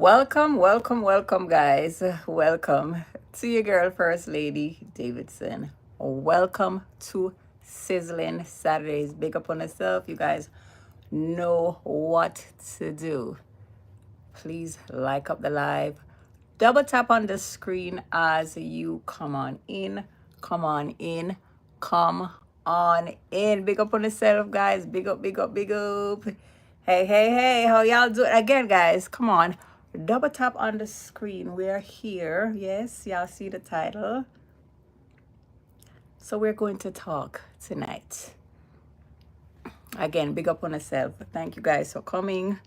Welcome, guys. Welcome to your girl, First Lady Davidson. Welcome to Sizzling Saturdays. Big up on yourself. You guys know what to do. Please like up the live. Double tap on the screen as you come on in. Come on in. Come on in. Big up on yourself, guys. Big up, big up, big up. Hey. How y'all doing? Again, guys, come on. Double tap on the screen. We're here. Yes, y'all see the title. So we're going to talk tonight. Again, big up on yourself. Thank you guys for coming.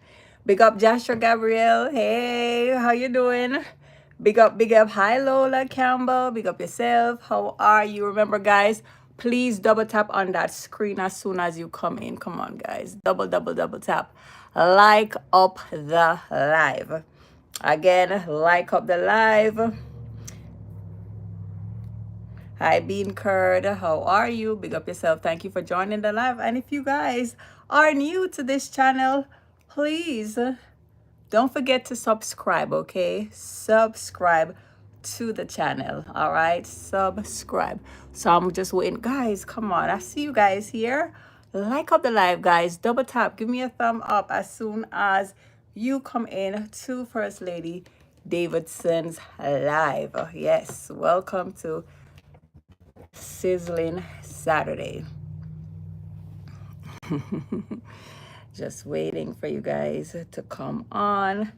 Big up Joshua Gabriel. Hey, how you doing? Big up. Hi Lola Campbell. Big up yourself. How are you? Remember, guys, please double tap on that screen as soon as you come in. Come on, guys. Double tap. Like up the live. Again, like up the live. Hi, Bean Curd. How are you? Big up yourself. Thank you for joining the live. And if you guys are new to this channel, please don't forget to subscribe, okay? Subscribe to the channel, all right? Subscribe. So I'm just waiting. Guys, come on. I see you guys here. Like up the live, guys. Double tap. Give me a thumb up as soon as you come in to First Lady Davidson's live. Yes, welcome to Sizzling Saturday. Just waiting for you guys to come on.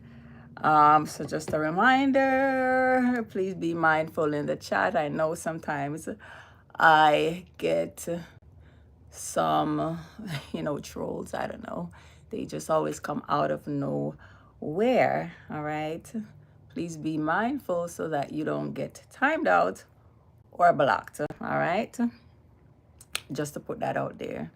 So just a reminder, please be mindful in the chat. I know sometimes I get some, trolls. I don't know. They just always come out of nowhere. All right. Please be mindful so that you don't get timed out or blocked. All right. Just to put that out there.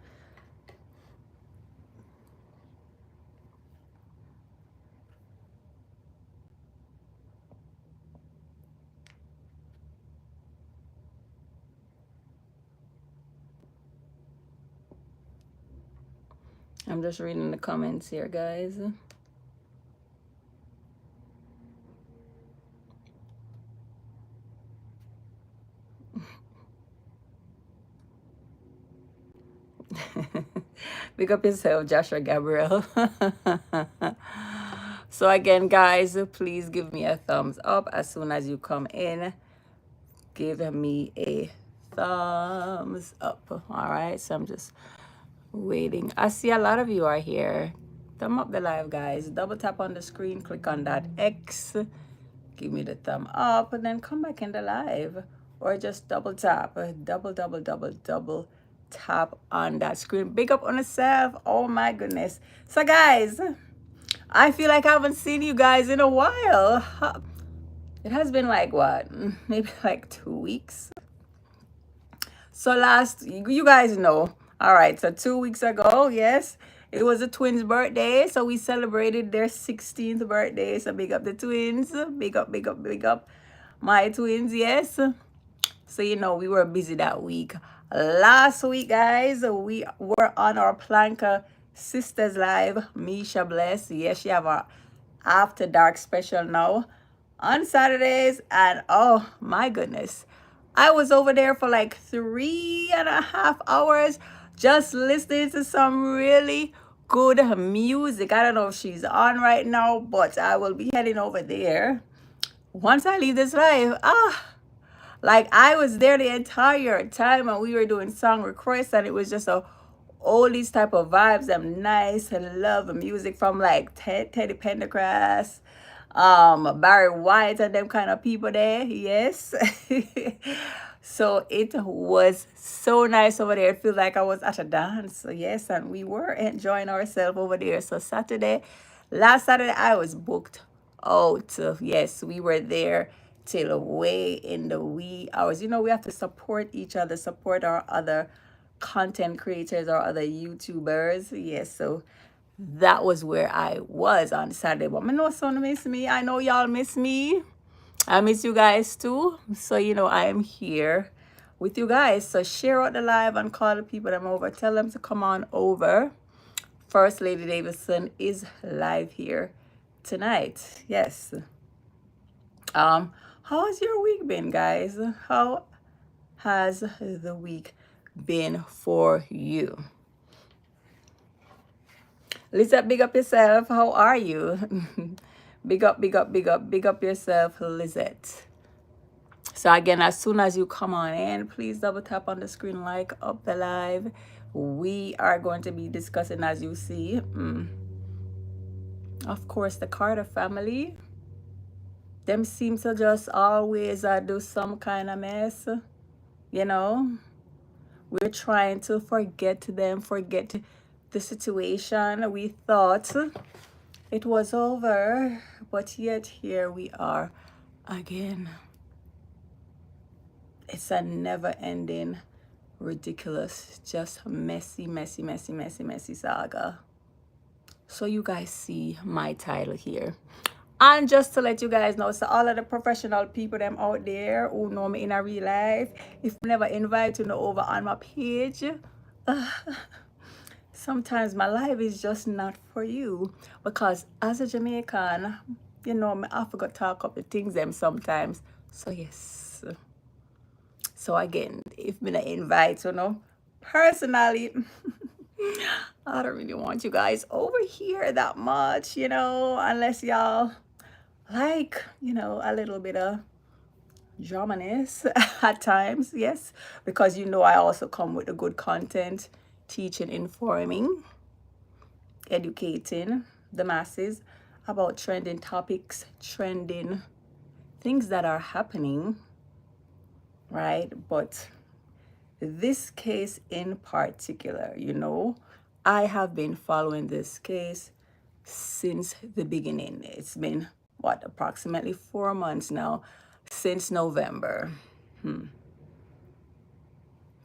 I'm just reading the comments here, guys. Pick up yourself, Joshua Gabriel. So again, guys, please give me a thumbs up as soon as you come in. Give me a thumbs up. All right, so I'm just waiting. I see a lot of you are here. Thumb up the live, guys. Double tap on the screen, click on that X, give me the thumb up, and then come back in the live, or just double tap. Double tap on that screen. Big up on yourself. Oh my goodness. So guys, I feel like I haven't seen you guys in a while. It has been like what, maybe like 2 weeks. So you guys know, all right, so 2 weeks ago, yes, it was the twins' birthday, so we celebrated their 16th birthday. So big up the twins. Big up my twins. Yes. So we were busy that week. Last week, guys, we were on our Planka Sisters Live. Misha Bless. Yes, she have our After Dark special now on Saturdays. And oh my goodness, I was over there for like 3.5 hours just listening to some really good music. I don't know if she's on right now, but I will be heading over there once I leave this live. Like I was there the entire time and we were doing song requests, and it was just all these type of vibes. I'm nice and love music from like Teddy Pendergrass, Barry White and them kind of people there. Yes. So it was so nice over there. It feels like I was at a dance. So yes, and we were enjoying ourselves over there. So last Saturday, I was booked out. Yes, we were there till way in the wee hours. We have to support each other, support our other content creators, our other YouTubers. Yes, so that was where I was on Saturday. But I know someone miss me. I know y'all miss me. I miss you guys too. So I am here with you guys. So share out the live and call the people them over. Tell them to come on over. First Lady Davidson is live here tonight. Yes. How has your week been, guys? How has the week been for you? Lizette, big up yourself. How are you? Big up, big up, big up, big up yourself, Lizette. So again, as soon as you come on in, please double tap on the screen, like up the live. We are going to be discussing, as you see, of course, the Carter family. Them seem to just always do some kind of mess, you know. We're trying to forget them, forget the situation. We thought it was over, but yet here we are again. It's a never-ending, ridiculous, just messy, messy, messy, messy, messy saga. So you guys see my title here. And just to let you guys know, so all of the professional people them out there who know me in a real life, if I never invite you over on my page, sometimes my life is just not for you. Because as a Jamaican, you know, I forgot to talk up the things them sometimes. So yes. So again, if me not invite you know, personally, I don't really want you guys over here that much, you know, unless y'all like, you know, a little bit of dramaness at times, yes, because you know I also come with the good content, teaching, informing, educating the masses about trending topics, trending things that are happening, right? But this case in particular, you know, I have been following this case since the beginning. It's been what, approximately 4 months now, since November. The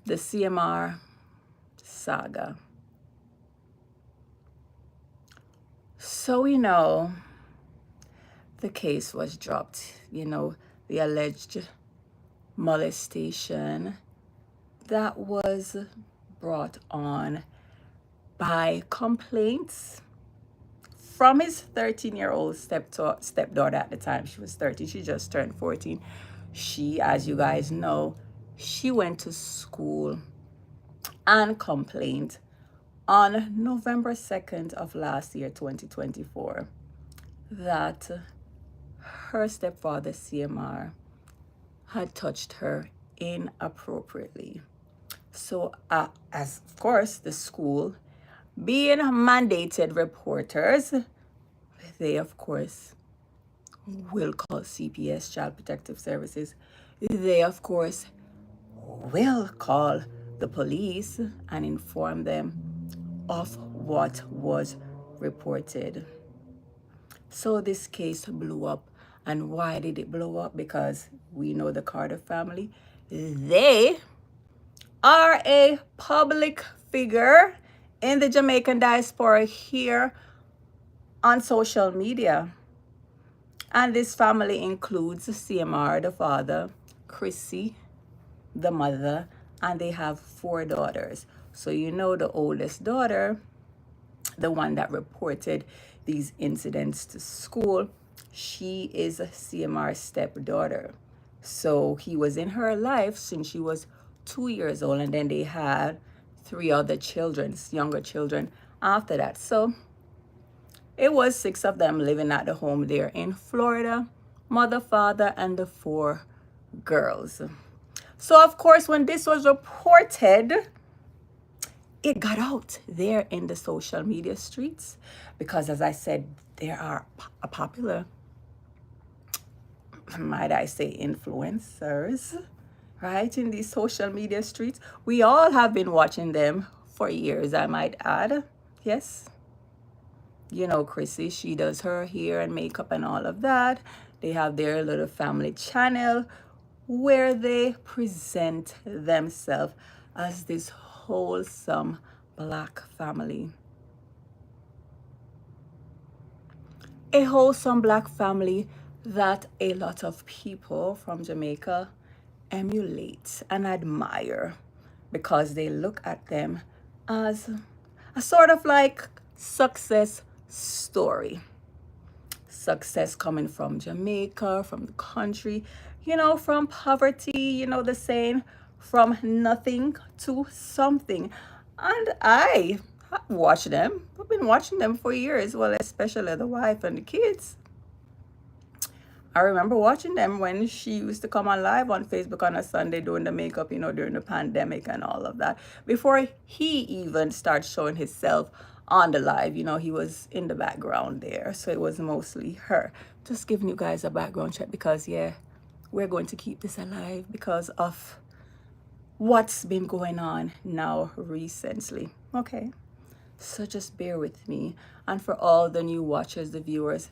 CMR saga. So we know the case was dropped, you know, the alleged molestation that was brought on by complaints from his 13-year-old stepdaughter at the time. She was 13. She just turned 14. She, as you guys know, she went to school and complained on November 2nd of last year, 2024, that her stepfather, CMR, had touched her inappropriately. So, as of course, the school, being mandated reporters, they of course will call CPS, Child Protective Services. They of course will call the police and inform them of what was reported. So this case blew up. And why did it blow up? Because we know the Carter family. They are a public figure in the Jamaican diaspora here on social media. And this family includes CMR, the father, Chrissy, the mother, and they have 4 daughters. So you know the oldest daughter, the one that reported these incidents to school, she is a CMR stepdaughter. So he was in her life since she was 2 years old, and then they had 3 other children, younger children after that. So it was 6 of them living at the home there in Florida, mother, father, and the 4 girls. So of course, when this was reported, it got out there in the social media streets because, as I said, there are a popular, might I say, influencers, right, in these social media streets. We all have been watching them for years, I might add. Yes. You know, Chrissy, she does her hair and makeup and all of that. They have their little family channel where they present themselves as this wholesome Black family. A wholesome Black family that a lot of people from Jamaica emulate and admire because they look at them as a sort of like success story. success coming from Jamaica, from the country, you know, from poverty, you know, the saying, from nothing to something. And I watch them. I've been watching them for years, well, especially the wife and the kids. I remember watching them when she used to come on live on Facebook on a Sunday doing the makeup, you know, during the pandemic and all of that. Before he even started showing himself on the live, you know, he was in the background there. So it was mostly her. Just giving you guys a background check because, yeah, we're going to keep this alive because of what's been going on now recently. Okay. So just bear with me. And for all the new watchers, the viewers,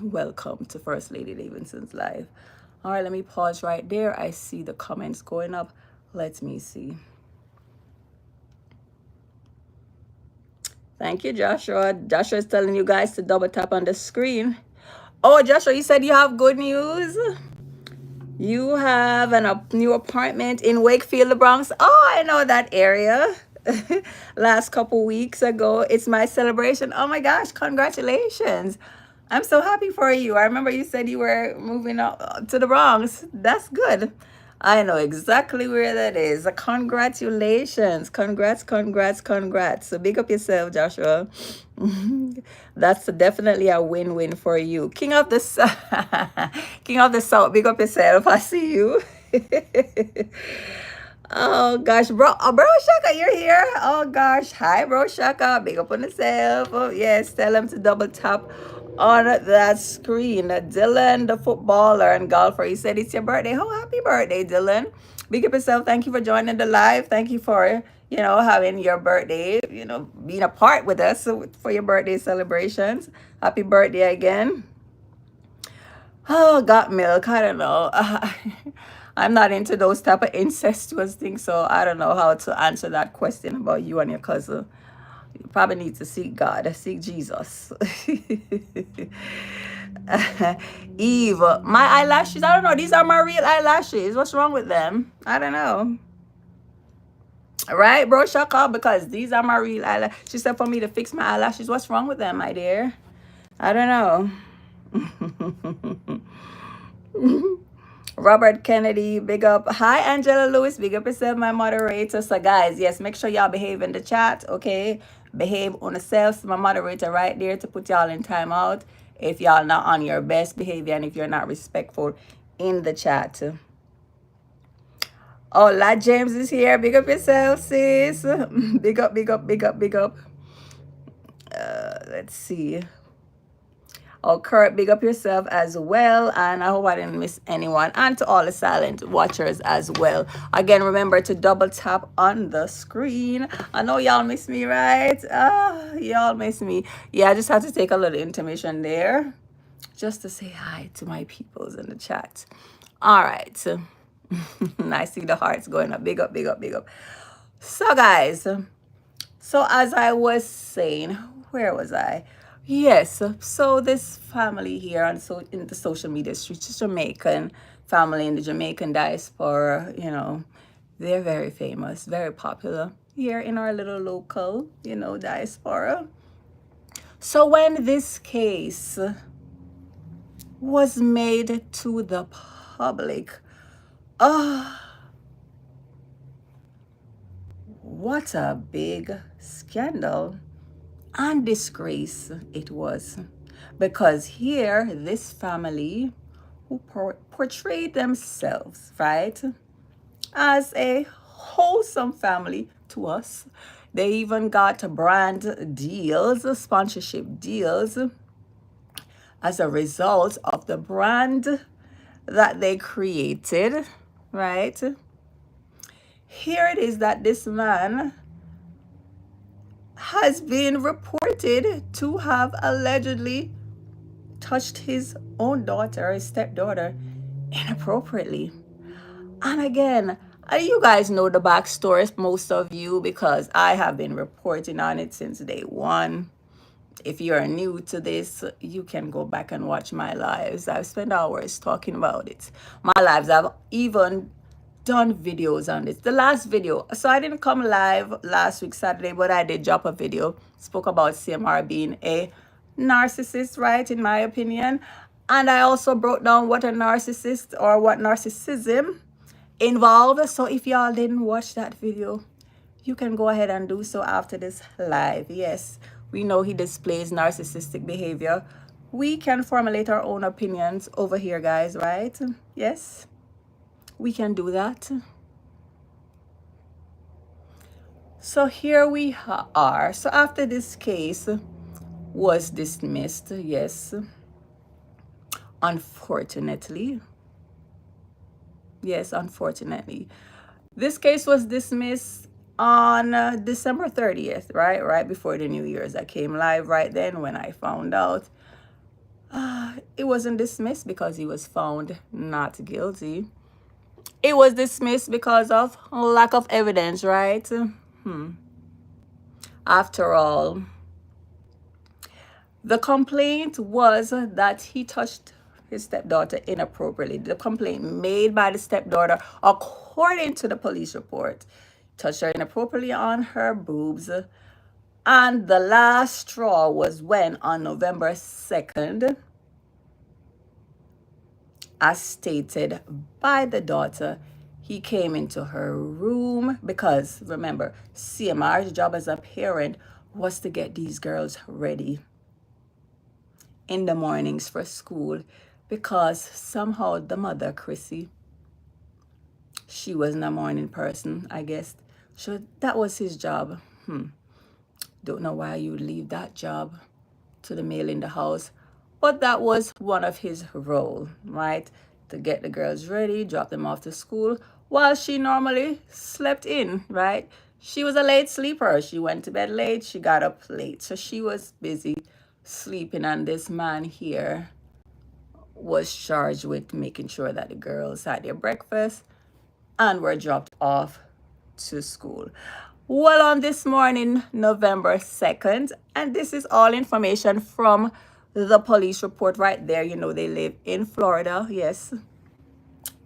welcome to First Lady Davidson's live. All right, let me pause right there. I see the comments going up. Let me see. Thank you, Joshua. Joshua is telling you guys to double tap on the screen. Oh, Joshua, you said you have good news. You have a new apartment in Wakefield, the Bronx. Oh, I know that area. Last couple weeks ago, it's my celebration. Oh my gosh, congratulations. I'm so happy for you. I remember you said you were moving up to the Bronx. That's good. I know exactly where that is. Congratulations. Congrats, congrats, congrats. So big up yourself, Joshua. That's definitely a win-win for you. King of the King of the South, big up yourself. I see you. Oh gosh, bro Shaka, you're here. Oh gosh, hi bro Shaka, big up on yourself. Oh yes, tell him to double tap on that screen. Dylan, the footballer and golfer, he said it's your birthday. Oh, happy birthday, Dylan. Big up yourself. Thank you for joining the live. Thank you for, you know, having your birthday, you know, being a part with us for your birthday celebrations. Happy birthday again. Oh, got milk. I don't know. I'm not into those type of incestuous things, so I don't know how to answer that question about you and your cousin. You probably need to seek God, seek Jesus. Eve, my eyelashes, I don't know. These are my real eyelashes. What's wrong with them? I don't know. Right, bro, Shaka, because these are my real eyelashes. She said for me to fix my eyelashes. What's wrong with them, my dear? I don't know. Robert Kennedy, big up. Hi, Angela Lewis, big up yourself, my moderator. So, guys, yes, make sure y'all behave in the chat, okay? Behave on yourselves. My moderator right there to put y'all in timeout if y'all not on your best behavior and if you're not respectful in the chat. Oh, Lad James is here. Big up yourself, sis. Big up, big up, big up, big up. Let's see. Oh, Kurt, big up yourself as well. And I hope I didn't miss anyone. And to all the silent watchers as well. Again, remember to double tap on the screen. I know y'all miss me, right? Y'all miss me. Yeah, I just had to take a little intermission there. Just to say hi to my peoples in the chat. All right. I see the hearts going up. Big up, big up, big up. So, guys. So, as I was saying, where was I? Yes, so this family here on in the social media streets, Jamaican family in the Jamaican diaspora, you know, they're very famous, very popular here in our little local, you know, diaspora. So when this case was made to the public, what a big scandal and disgrace it was, because here this family who portrayed themselves, right, as a wholesome family to us, they even got brand deals, sponsorship deals, as a result of the brand that they created, right? Here it is that this man has been reported to have allegedly touched his own daughter, his stepdaughter, inappropriately. And again, you guys know the backstory, most of you, because I have been reporting on it since day one. If you're new to this, you can go back and watch my lives. I've spent hours talking about it. My lives, I've even done videos on this. The last video, so I didn't come live last week Saturday, but I did drop a video, spoke about CMR being a narcissist, right, in my opinion. And I also broke down what a narcissist or what narcissism involved. So if y'all didn't watch that video, you can go ahead and do so after this live. Yes, we know he displays narcissistic behavior. We can formulate our own opinions over here, guys, right? Yes, we can do that. So here we are. So after this case was dismissed, yes, unfortunately, yes, unfortunately, this case was dismissed on December 30th, right before the New Year's. I came live right then when I found out it wasn't dismissed because he was found not guilty. It was dismissed because of lack of evidence, right? After all, the complaint was that he touched his stepdaughter inappropriately. The complaint made by the stepdaughter, according to the police report, touched her inappropriately on her boobs. And the last straw was when, on November 2nd, as stated by the daughter, he came into her room because, remember, CMR's job as a parent was to get these girls ready in the mornings for school, because somehow the mother, Chrissy, she wasn't a morning person, I guess. So that was his job. Don't know why you would leave that job to the male in the house, but that was one of his role, right? To get the girls ready, drop them off to school while she normally slept in, right? She was a late sleeper. She went to bed late, she got up late. So she was busy sleeping, and this man here was charged with making sure that the girls had their breakfast and were dropped off to school. Well, on this morning, November 2nd, and this is all information from the police report right there. You know, they live in Florida. Yes.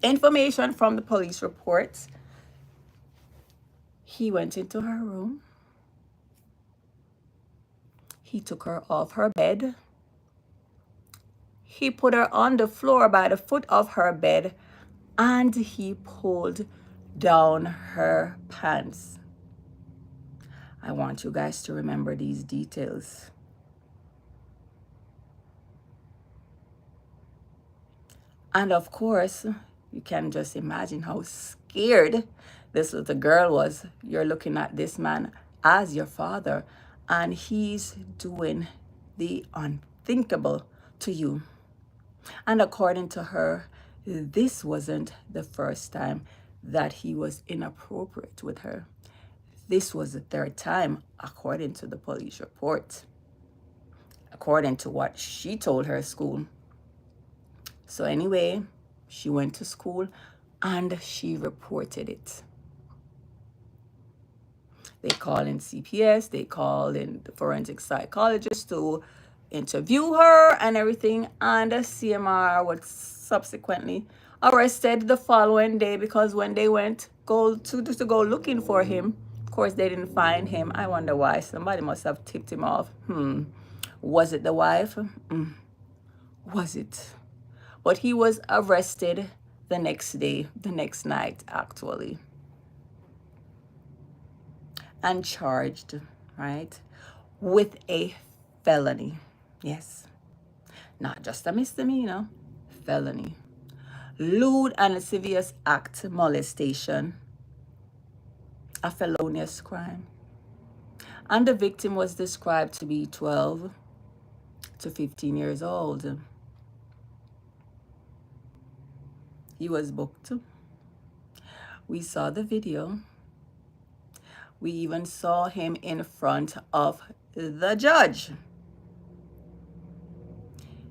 Information from the police report. He went into her room. He took her off her bed. He put her on the floor by the foot of her bed, and he pulled down her pants. I want you guys to remember these details. And of course, you can just imagine how scared this little girl was. You're looking at this man as your father, and he's doing the unthinkable to you. And according to her, this wasn't the first time that he was inappropriate with her. This was the third time, according to the police report, according to what she told her school. So anyway, she went to school and she reported it. They called in CPS, they called in the forensic psychologist to interview her and everything, and the CMR was subsequently arrested the following day, because when they went to go looking for him, of course they didn't find him. I wonder why. Somebody must have tipped him off. Was it the wife? Was it? But he was arrested the next day, the next night actually, and charged, right, with a felony. Yes, not just a misdemeanor, felony. Lewd and lascivious act molestation, a felonious crime. And the victim was described to be 12 to 15 years old. He was booked. We saw the video. We even saw him in front of the judge.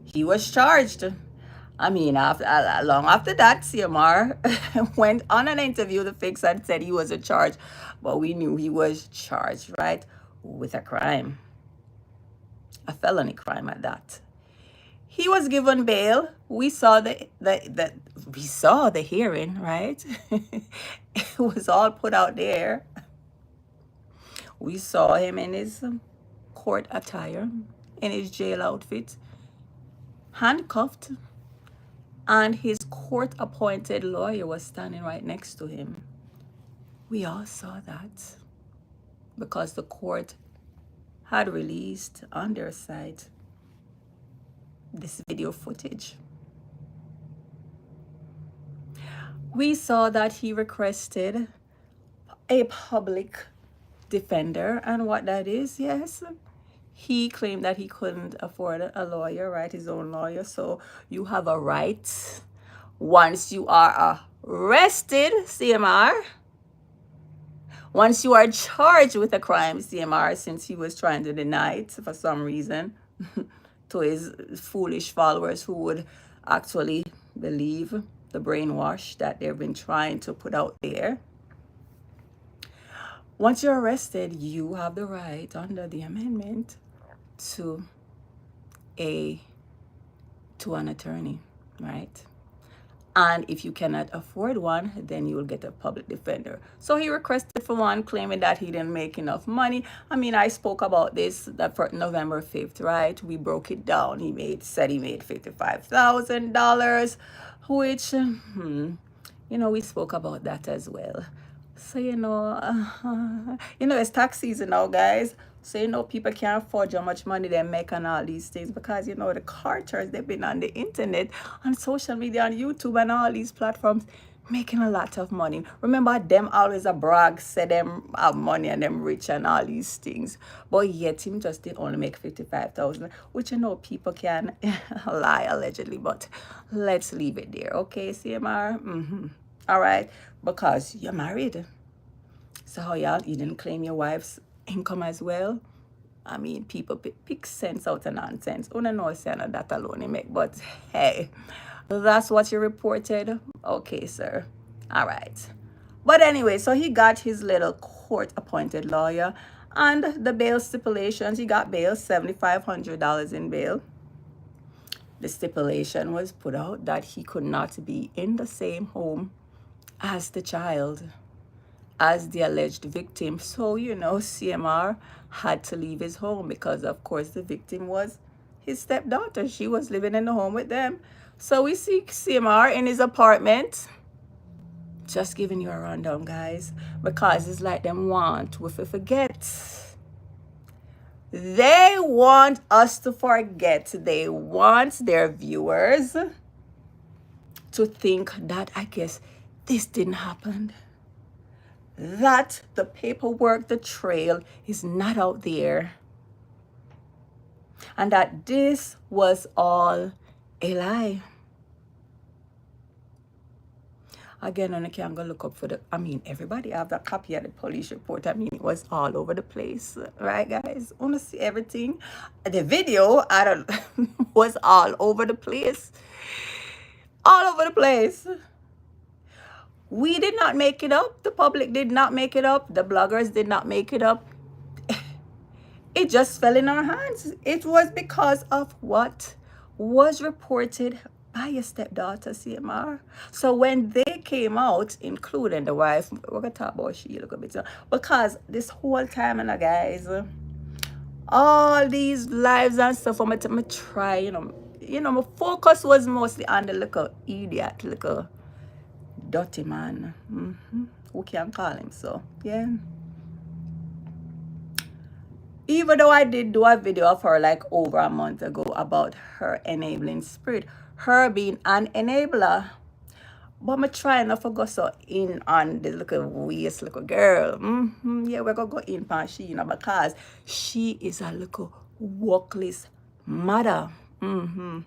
He was charged. I mean, long after that, CMR went on an interview, the fix, and said he wasn't charged. But we knew he was charged, right, with a crime. A felony crime at that. He was given bail. We saw the hearing, right? It was all put out there. We saw him in his court attire. in his jail outfit, handcuffed, and his court-appointed lawyer was standing right next to him. We all saw that because the court had released on their site this video footage. We saw that he requested a public defender, and what that is, yes, he claimed that he couldn't afford a lawyer, right, his own lawyer. So you have a right, once you are arrested, CMR, once you are charged with a crime, CMR, since he was trying to deny it for some reason to his foolish followers who would actually believe the brainwash that they've been trying to put out there. Once you're arrested, you have the right under the amendment to an attorney, right? And if you cannot afford one, then you will get a public defender. So he requested for one, claiming that he didn't make enough money. I mean, I spoke about this that for November 5th, right? We broke it down. Said he made $55,000, which, we spoke about that as well. So, it's tax season now, guys. So, people can't afford how much money they make on all these things because, the Carters, they've been on the internet, on social media, on YouTube, and all these platforms, making a lot of money. Remember, them always a brag, say them have money and them rich and all these things. But yet, him just did only make $55,000, which, people can lie, allegedly. But let's leave it there, okay, CMR? All right, because you're married. So how you didn't claim your wife's income as well? I mean, people pick sense out of nonsense. I don't know that alone you make, but hey, that's what you reported. Okay, sir. All right. But anyway, so he got his little court-appointed lawyer, and the bail stipulations, he got bail, $7,500 in bail. The stipulation was put out that he could not be in the same home as the child, as the alleged victim. So, CMR had to leave his home because, of course, the victim was his stepdaughter. She was living in the home with them. So we see CMR in his apartment. Just giving you a rundown, guys, because it's like them want we forget. They want us to forget. They want their viewers to think that, I guess, this didn't happen. That the paperwork, the trail is not out there. And that this was all a lie. Again, I can go look up for everybody have that copy of the police report. It was all over the place, right, guys? I want to see everything. The video, was all over the place. All over the place. We did not make it up. The public did not make it up. The bloggers did not make it up. It just fell in our hands. It was because of what was reported by your stepdaughter, CMR. So when they came out, including the wife, we're going to talk about she a little bit, because this whole time, guys, all these lives and stuff, I'm going to try, my focus was mostly on the little idiot, little dirty man. Who can call him? So, yeah. Even though I did do a video of her like over a month ago about her enabling spirit, her being an enabler, but I'm trying not to go so in on the little waist little girl. Yeah, we're gonna go in on she, because she is a little workless mother. Oh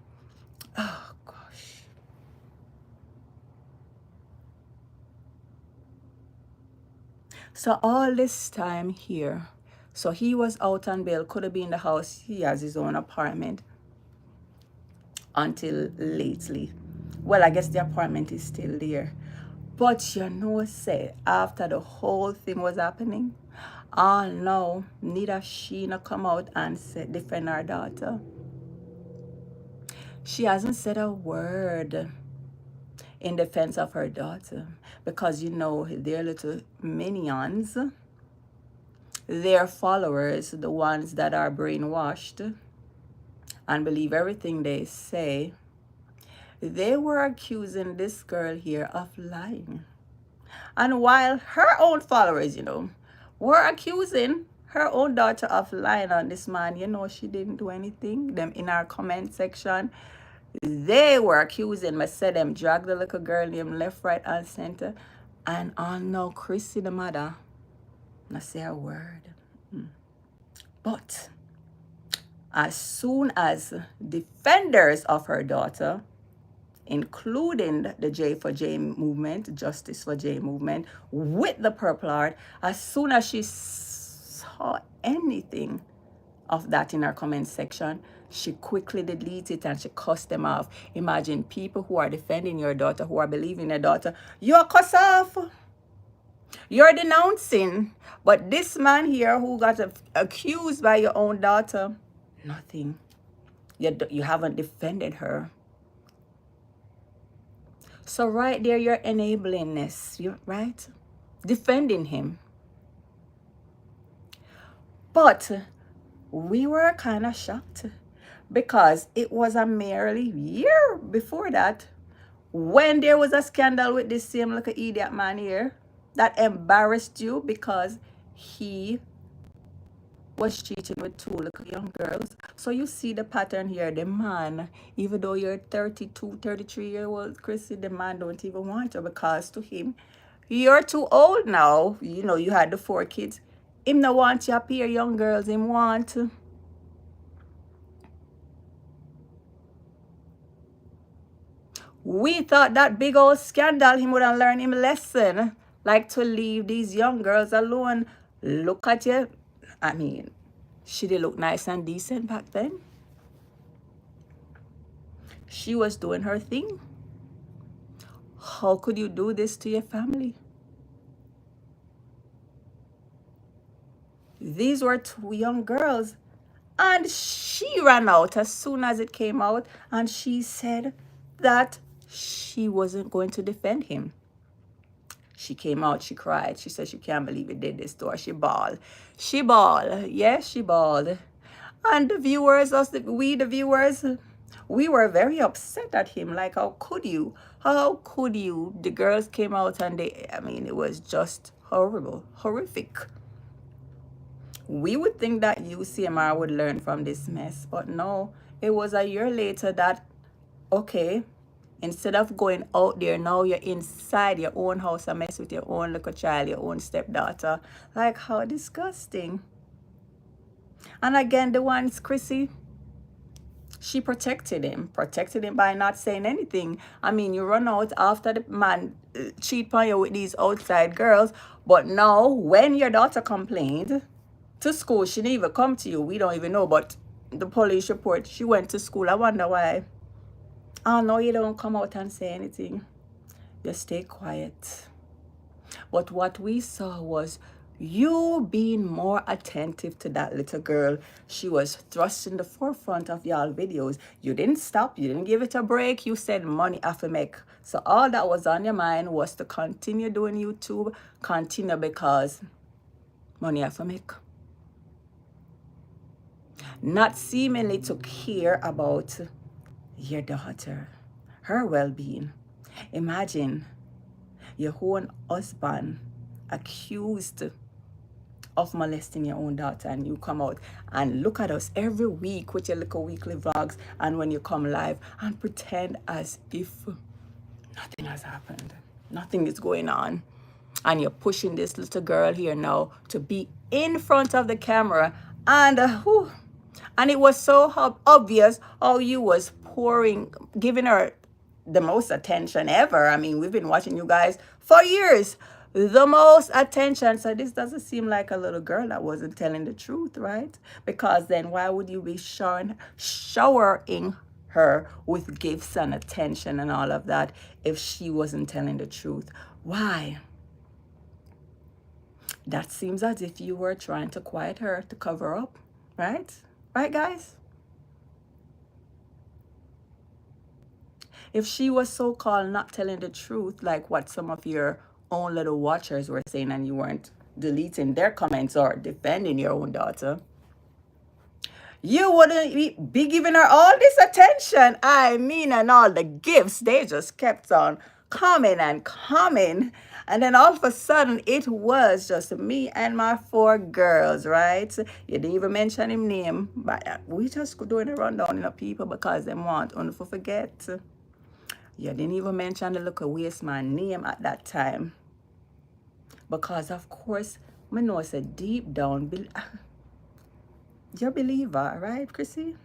gosh. So all this time here, so he was out on bail, could have been in the house. He has his own apartment until lately. Well, I guess the apartment is still there. But say, after the whole thing was happening, oh no, neither she nor come out and defend her daughter. She hasn't said a word in defense of her daughter because, their little minions, their followers, the ones that are brainwashed, and believe everything they say, they were accusing this girl here of lying. And while her own followers, were accusing her own daughter of lying on this man, she didn't do anything. Them in our comment section, they were accusing me, said them drag the little girl named left, right, and center. And on now, Chrissy the mother, not say a word. But as soon as defenders of her daughter, including the J for J movement, Justice for J movement, with the Purple Heart, as soon as she saw anything of that in her comment section, she quickly deleted it and she cussed them off. Imagine people who are defending your daughter, who are believing your daughter, you're cuss off. You're denouncing. But this man here who got accused by your own daughter, nothing. You haven't defended her. So right there, you're enabling this, right? Defending him. But we were kind of shocked because it was a merely year before that when there was a scandal with this same little idiot man here that embarrassed you because he was cheating with two little young girls. So you see the pattern here. The man, even though you're 32, 33-year-old Chrissy, the man don't even want you because to him, you're too old now. You had the 4 kids. Him no want you up here, young girls. Him want. We thought that big old scandal, him would have learned him a lesson. Like to leave these young girls alone. Look at you. I mean, she did look nice and decent back then. She was doing her thing. How could you do this to your family? These were 2 young girls. And she ran out as soon as it came out. And she said that she wasn't going to defend him. She came out, she cried. She said she can't believe it did this to her. She bawled. She bawled. Yes, she bawled. And the viewers, the viewers, we were very upset at him. Like, how could you? How could you? The girls came out and it was just horrible, horrific. We would think that UCMR would learn from this mess. But no, it was a year later that, okay, instead of going out there, now you're inside your own house and mess with your own little child, your own stepdaughter. Like, how disgusting. And again, the ones, Chrissy, she protected him by not saying anything. I mean, you run out after the man cheat on you with these outside girls. But now, when your daughter complained to school, she didn't even come to you. We don't even know, but the police report, she went to school. I wonder why. Oh, no, you don't come out and say anything. You stay quiet. But what we saw was you being more attentive to that little girl. She was thrust in the forefront of y'all videos. You didn't stop. You didn't give it a break. You said money have to make. So all that was on your mind was to continue doing YouTube. Continue because money have to make. Not seemingly to care about your daughter, her well-being. Imagine your own husband accused of molesting your own daughter, and you come out and look at us every week with your little weekly vlogs, and when you come live and pretend as if nothing has happened, nothing is going on, and you're pushing this little girl here now to be in front of the camera, and it was so obvious how you was giving her the most attention ever. I mean, we've been watching you guys for years. The most attention. So this doesn't seem like a little girl that wasn't telling the truth, right? Because then why would you be showering her with gifts and attention and all of that if she wasn't telling the truth? Why? That seems as if you were trying to quiet her, to cover up, right? Right, guys? If she was so-called not telling the truth, like what some of your own little watchers were saying, and you weren't deleting their comments or defending your own daughter, You wouldn't be giving her all this attention. I mean, and all the gifts, they just kept on coming and coming. And then all of a sudden, it was just me and my 4 girls, right? You didn't even mention him name, but we just doing a rundown of people because they want to forget. You didn't even mention the little waste man name at that time. Because, of course, I know it's a deep down, you're a believer, right, Chrissy?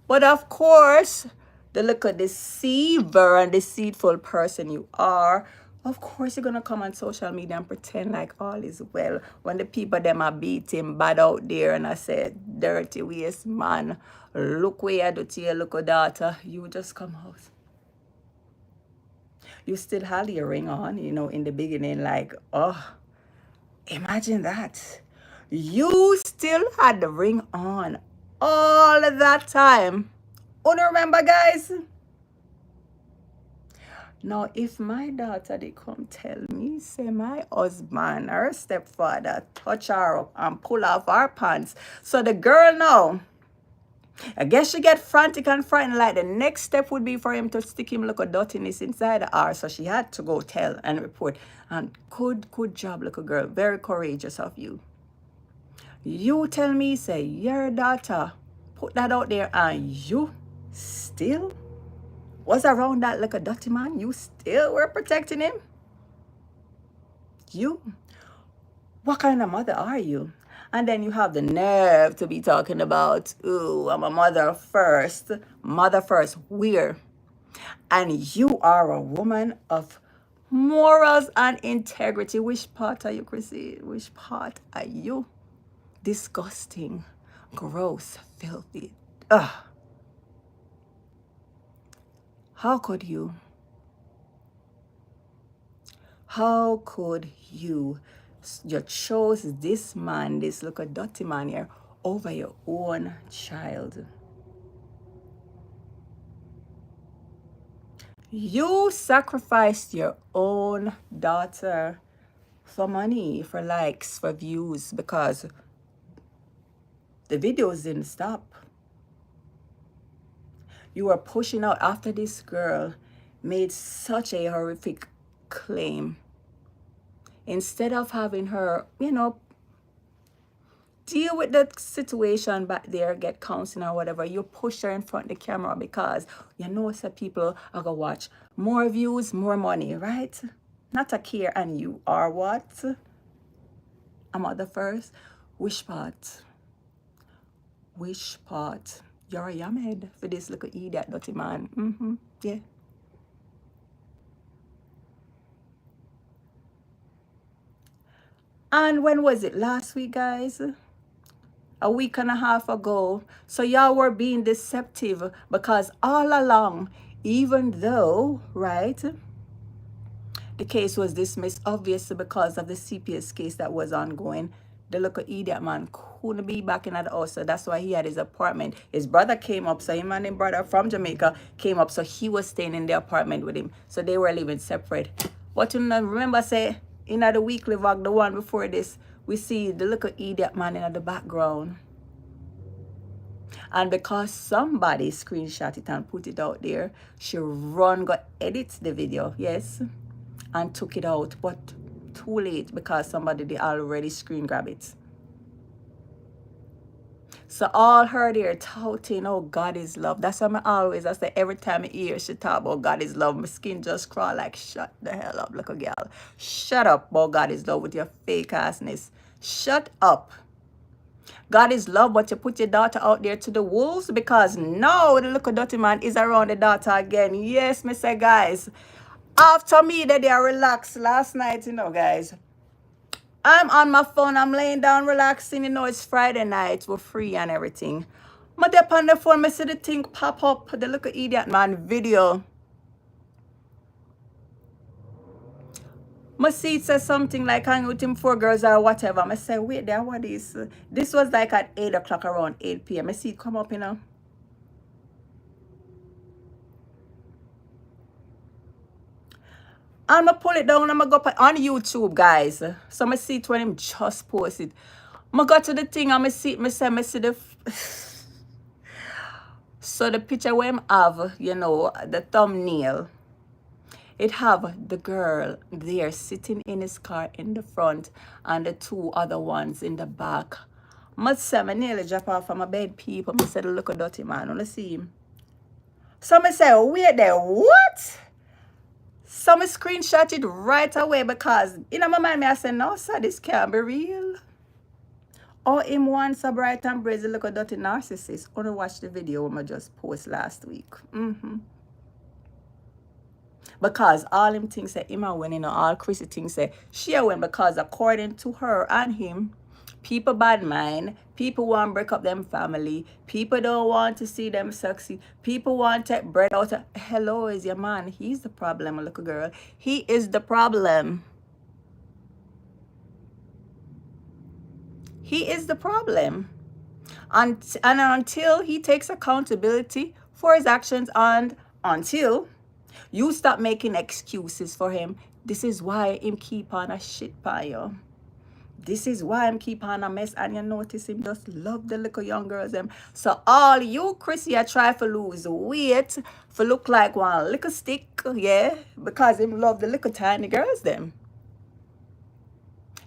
But of course, the little deceiver and deceitful person you are, of course you're gonna come on social media and pretend like all is well when the people them are beating bad out there and I said, dirty waste man, look where you do to your little daughter, you just come out. You still had your ring on, you know, in the beginning, like, oh, imagine that. You still had the ring on all of that time. Oh, no, remember, guys? Now, if my daughter did come tell me, say my husband, her stepfather, touch her up and pull off her pants, so the girl now, I guess she get frantic and frightened, like the next step would be for him to stick him like a dirtiness inside her, so she had to go tell and report. And good job, little girl, very courageous of you. You tell me, say, your daughter put that out there and you still was around that like a dirty man? You still were protecting him? You? What kind of mother are you? And then you have the nerve to be talking about, ooh, I'm a mother first. Mother first, where? And you are a woman of morals and integrity. Which part are you, Chrissy? Which part are you? Disgusting, gross, filthy. Ugh. How could you? How could you? You chose this man, this little dirty man here, over your own child. You sacrificed your own daughter for money, for likes, for views, because the videos didn't stop. You were pushing out after this girl made such a horrific claim. Instead of having her, you know, deal with the situation back there, get counseling or whatever, you push her in front of the camera because you know some people are going to watch more views, more money, right? Not a care. And you are what? A mother first. Which part? Which part? You're a yamhead for this little idiot dirty man. Yeah. And when was it? Last week, guys? A week and a half ago. So y'all were being deceptive because all along, even though, right, the case was dismissed, obviously because of the CPS case that was ongoing, the little idiot man couldn't be back in the house, so that's why he had his apartment. His brother came up, so him and his brother from Jamaica came up, so he was staying in the apartment with him. So they were living separate. But you know, remember, say, in the weekly vlog, the one before this, we see the little idiot man in the background. And because somebody screenshot it and put it out there, she run go edit the video, yes, and took it out, but too late because somebody did already screen grab it. So all her there touting, oh, God is love. That's why I say every time I hear she talk about God is love, my skin just crawl like, shut the hell up, little girl. Shut up about God is love with your fake assness. Shut up. God is love, but you put your daughter out there to the wolves because now the little dirty man is around the daughter again. Yes, me say, guys. After me, they are relaxed last night, you know, guys. I'm on my phone. I'm laying down relaxing. You know, it's Friday night. We're free and everything. But up on the phone, I see the thing pop up. The little idiot man video. I see it says something like hang with him 4 girls or whatever. I say, wait there, what is this? Was like at 8 o'clock, around 8 p.m. I see it come up, you know. I'm gonna pull it down. I'm gonna go up on YouTube, guys. So I see it when him just posted. I go to the thing. I'm see it. I see the So the picture where him have, you know, the thumbnail, it have the girl there sitting in his car in the front and the two other ones in the back. Must say I nearly drop off from my bed, people. I said, look at dirty man, wanna see him. So I say, wait there, what? So I screenshot it right away because in my mind I said, no sir, this can't be real. Or him wants a bright and brazy look at dirty narcissist. Wanna watch the video I just post last week. Because all him things say him a win, you know, all Chrissy things say she a win because according to her and him, people bad mind, people want to break up them family, people don't want to see them succeed, people want to take bread out of, hello, is your man, he's the problem, little girl. He is the problem. He is the problem. And until he takes accountability for his actions and until you stop making excuses for him, this is why him keep on a shit pile. This is why I'm keep on a mess, and you notice him just love the little young girls them. So all you Chrissy are try to lose weight for look like one little stick, yeah, because him love the little tiny girls them.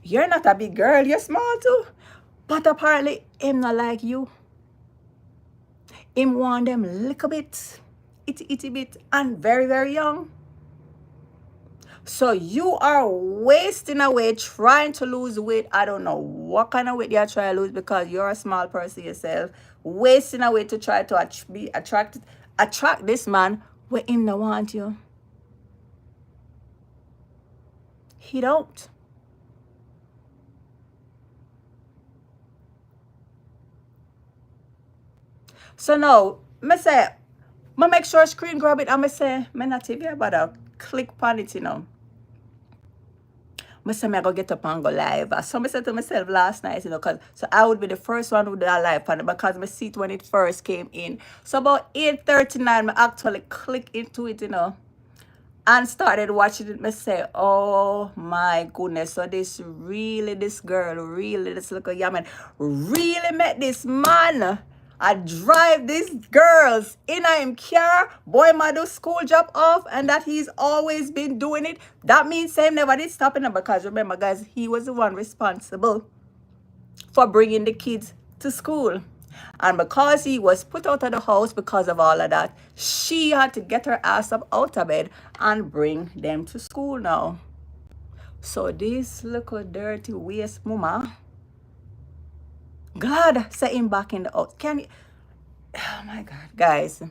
You're not a big girl, you're small too. But apparently him not like you. Him want them little bit, itty bit, and very, very young. So you are wasting away trying to lose weight. I don't know what kind of weight you're trying to lose because you're a small person yourself. Wasting away to try to attract this man where him no want you. He don't. So now, I say, I make sure screen grab it and I say, I not even about to click on it, you know. I say, I go get up and go live. So I said to myself last night, you know, because so I would be the first one who do a live on it because I see it when it first came in. So about 8:39, I actually click into it, you know, and started watching it. I say, oh my goodness. So this girl, really, this little young man, really met this man. I drive these girls in him car. Boy, my do school drop off, and that he's always been doing it. That means same never did stop him because remember, guys, he was the one responsible for bringing the kids to school. And because he was put out of the house because of all of that, she had to get her ass up out of bed and bring them to school now. So this little dirty waste mama, God set him back in the house. Can you? Oh my God, guys.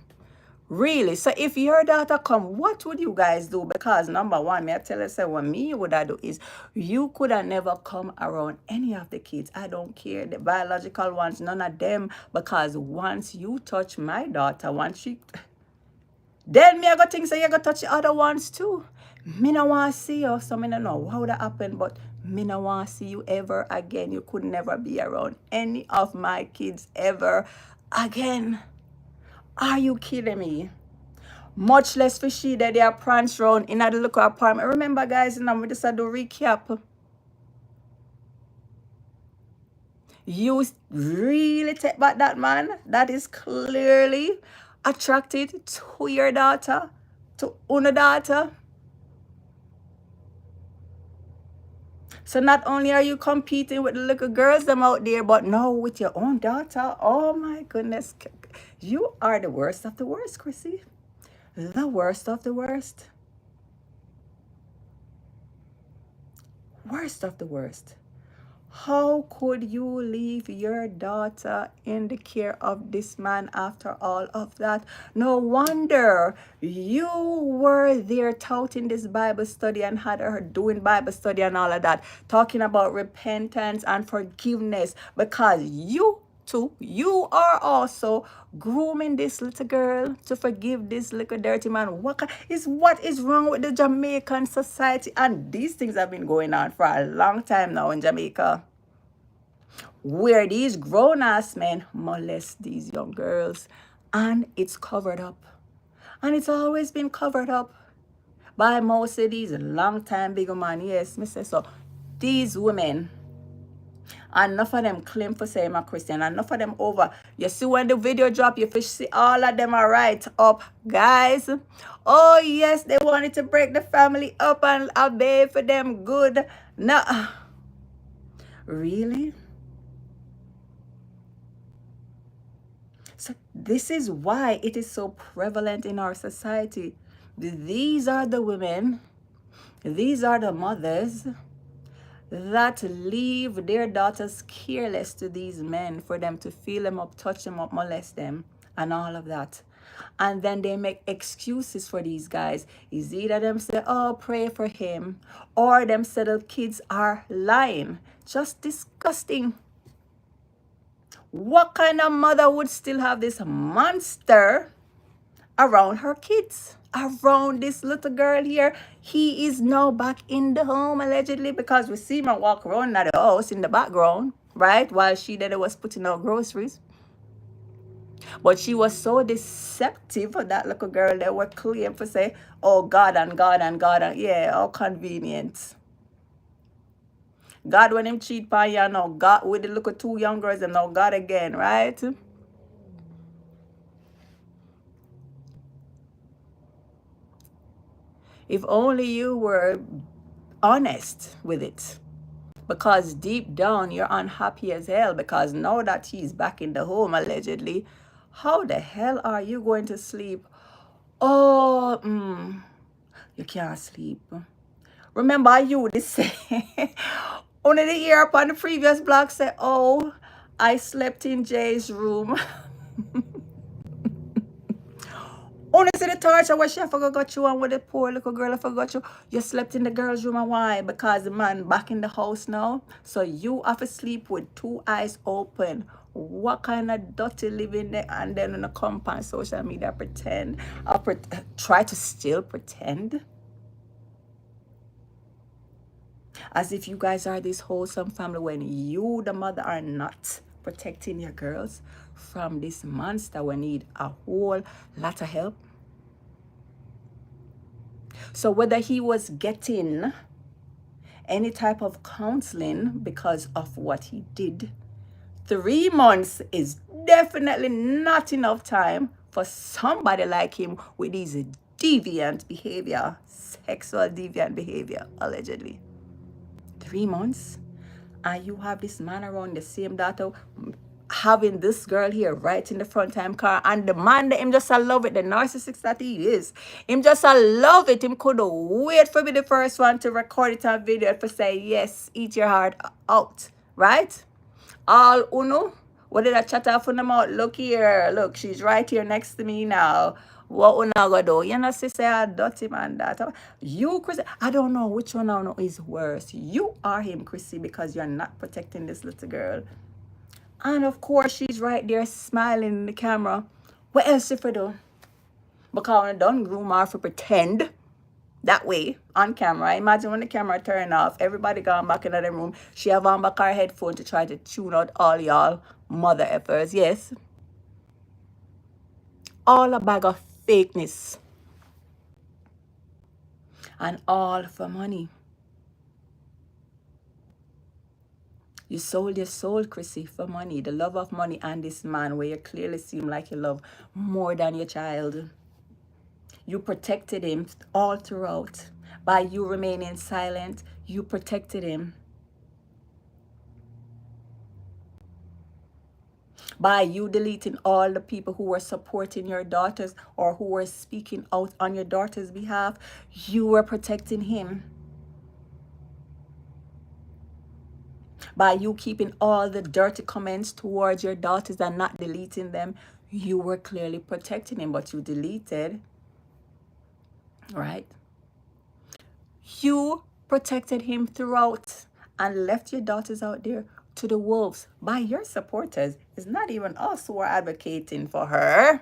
Really? So if your daughter come, what would you guys do? Because number one, me I tell you, say what me would I do is you could have never come around any of the kids. I don't care. The biological ones, none of them. Because once you touch my daughter, once she, then me I go think say you go touch the other ones too. Me no want to see you, so me no know how that happened, but me no want to see you ever again. You could never be around any of my kids ever again. Are you kidding me? Much less for she that they are pranced around in the local apartment. Remember, guys, now we just do recap. You really take back that man that is clearly attracted to your daughter, to una daughter. So not only are you competing with the little girls them out there, but now with your own daughter. Oh my goodness. You are the worst of the worst, Chrissy. The worst of the worst. Worst of the worst. How could you leave your daughter in the care of this man after all of that? No wonder you were there touting this Bible study and had her doing Bible study and all of that, talking about repentance and forgiveness because you are also grooming this little girl to forgive this little dirty man. What is wrong with the Jamaican society? And these things have been going on for a long time now in Jamaica, where these grown-ass men molest these young girls, and it's covered up. And it's always been covered up by most of these long-time big man. Yes, Mr. So these women, Enough of them claim for saying I'm a Christian. Enough of them over. You see when the video drop, you fish see all of them are right up, guys. Oh yes, they wanted to break the family up and obey for them good. No, really? So this is why it is so prevalent in our society. These are the women, these are the mothers that leave their daughters careless to these men for them to feel them up, touch them up, molest them, and all of that. And then they make excuses for these guys. Is either them say, oh, pray for him, or them say the kids are lying. Just disgusting. What kind of mother would still have this monster around her kids, around this little girl here? He is now back in the home allegedly, because we see him walk around at the house in the background, right, while she did was putting out groceries. But she was so deceptive for that little girl that were claim for say, oh, God and God and God, and yeah, how convenient. God when him cheat by you now, God with the little two young girls and now God again, right? If only you were honest with it. Because deep down you're unhappy as hell, because now that he's back in the home allegedly, how the hell are you going to sleep? Oh, you can't sleep. Remember you this say only the year upon the previous block say, oh, I slept in Jay's room. Only see the torture where she forgot you and with the poor little girl I forgot you. You slept in the girl's room, and why? Because the man back in the house now. So you have to sleep with two eyes open. What kind of dirty living there? And then in the compound social media pretend. Try to still pretend. As if you guys are this wholesome family when you, the mother, are not protecting your girls from this monster who need a whole lot of help. So whether he was getting any type of counseling because of what he did, 3 months is definitely not enough time for somebody like him with his deviant behavior, sexual deviant behavior, allegedly. 3 months, and you have this man around the same daughter having this girl here right in the front time car, and the man that him just a love it, the narcissist that he is, him just a love it. Him could wait for me the first one to record it on video for say yes, eat your heart out, right? All uno, what did I chat off on them out? Look here, look, she's right here next to me now. What we not gonna do? You know, sister, I dirty man that. You, Chrissy, I don't know which one I know is worse. You are him, Chrissy, because you're not protecting this little girl. And of course, she's right there smiling in the camera. What else if I do? Because when I done groom her for pretend that way on camera. Imagine when the camera turn off, everybody gone back in the room. She have on back her headphone to try to tune out all y'all mother effers. Yes. All a bag of fakeness. And all for money. You sold your soul, Chrissy, for money. The love of money and this man where you clearly seem like you love more than your child. You protected him all throughout. By you remaining silent, you protected him. By you deleting all the people who were supporting your daughters or who were speaking out on your daughter's behalf, you were protecting him. By you keeping all the dirty comments towards your daughters and not deleting them, you were clearly protecting him, but you deleted, right? You protected him throughout and left your daughters out there to the wolves by your supporters. It's not even us who are advocating for her.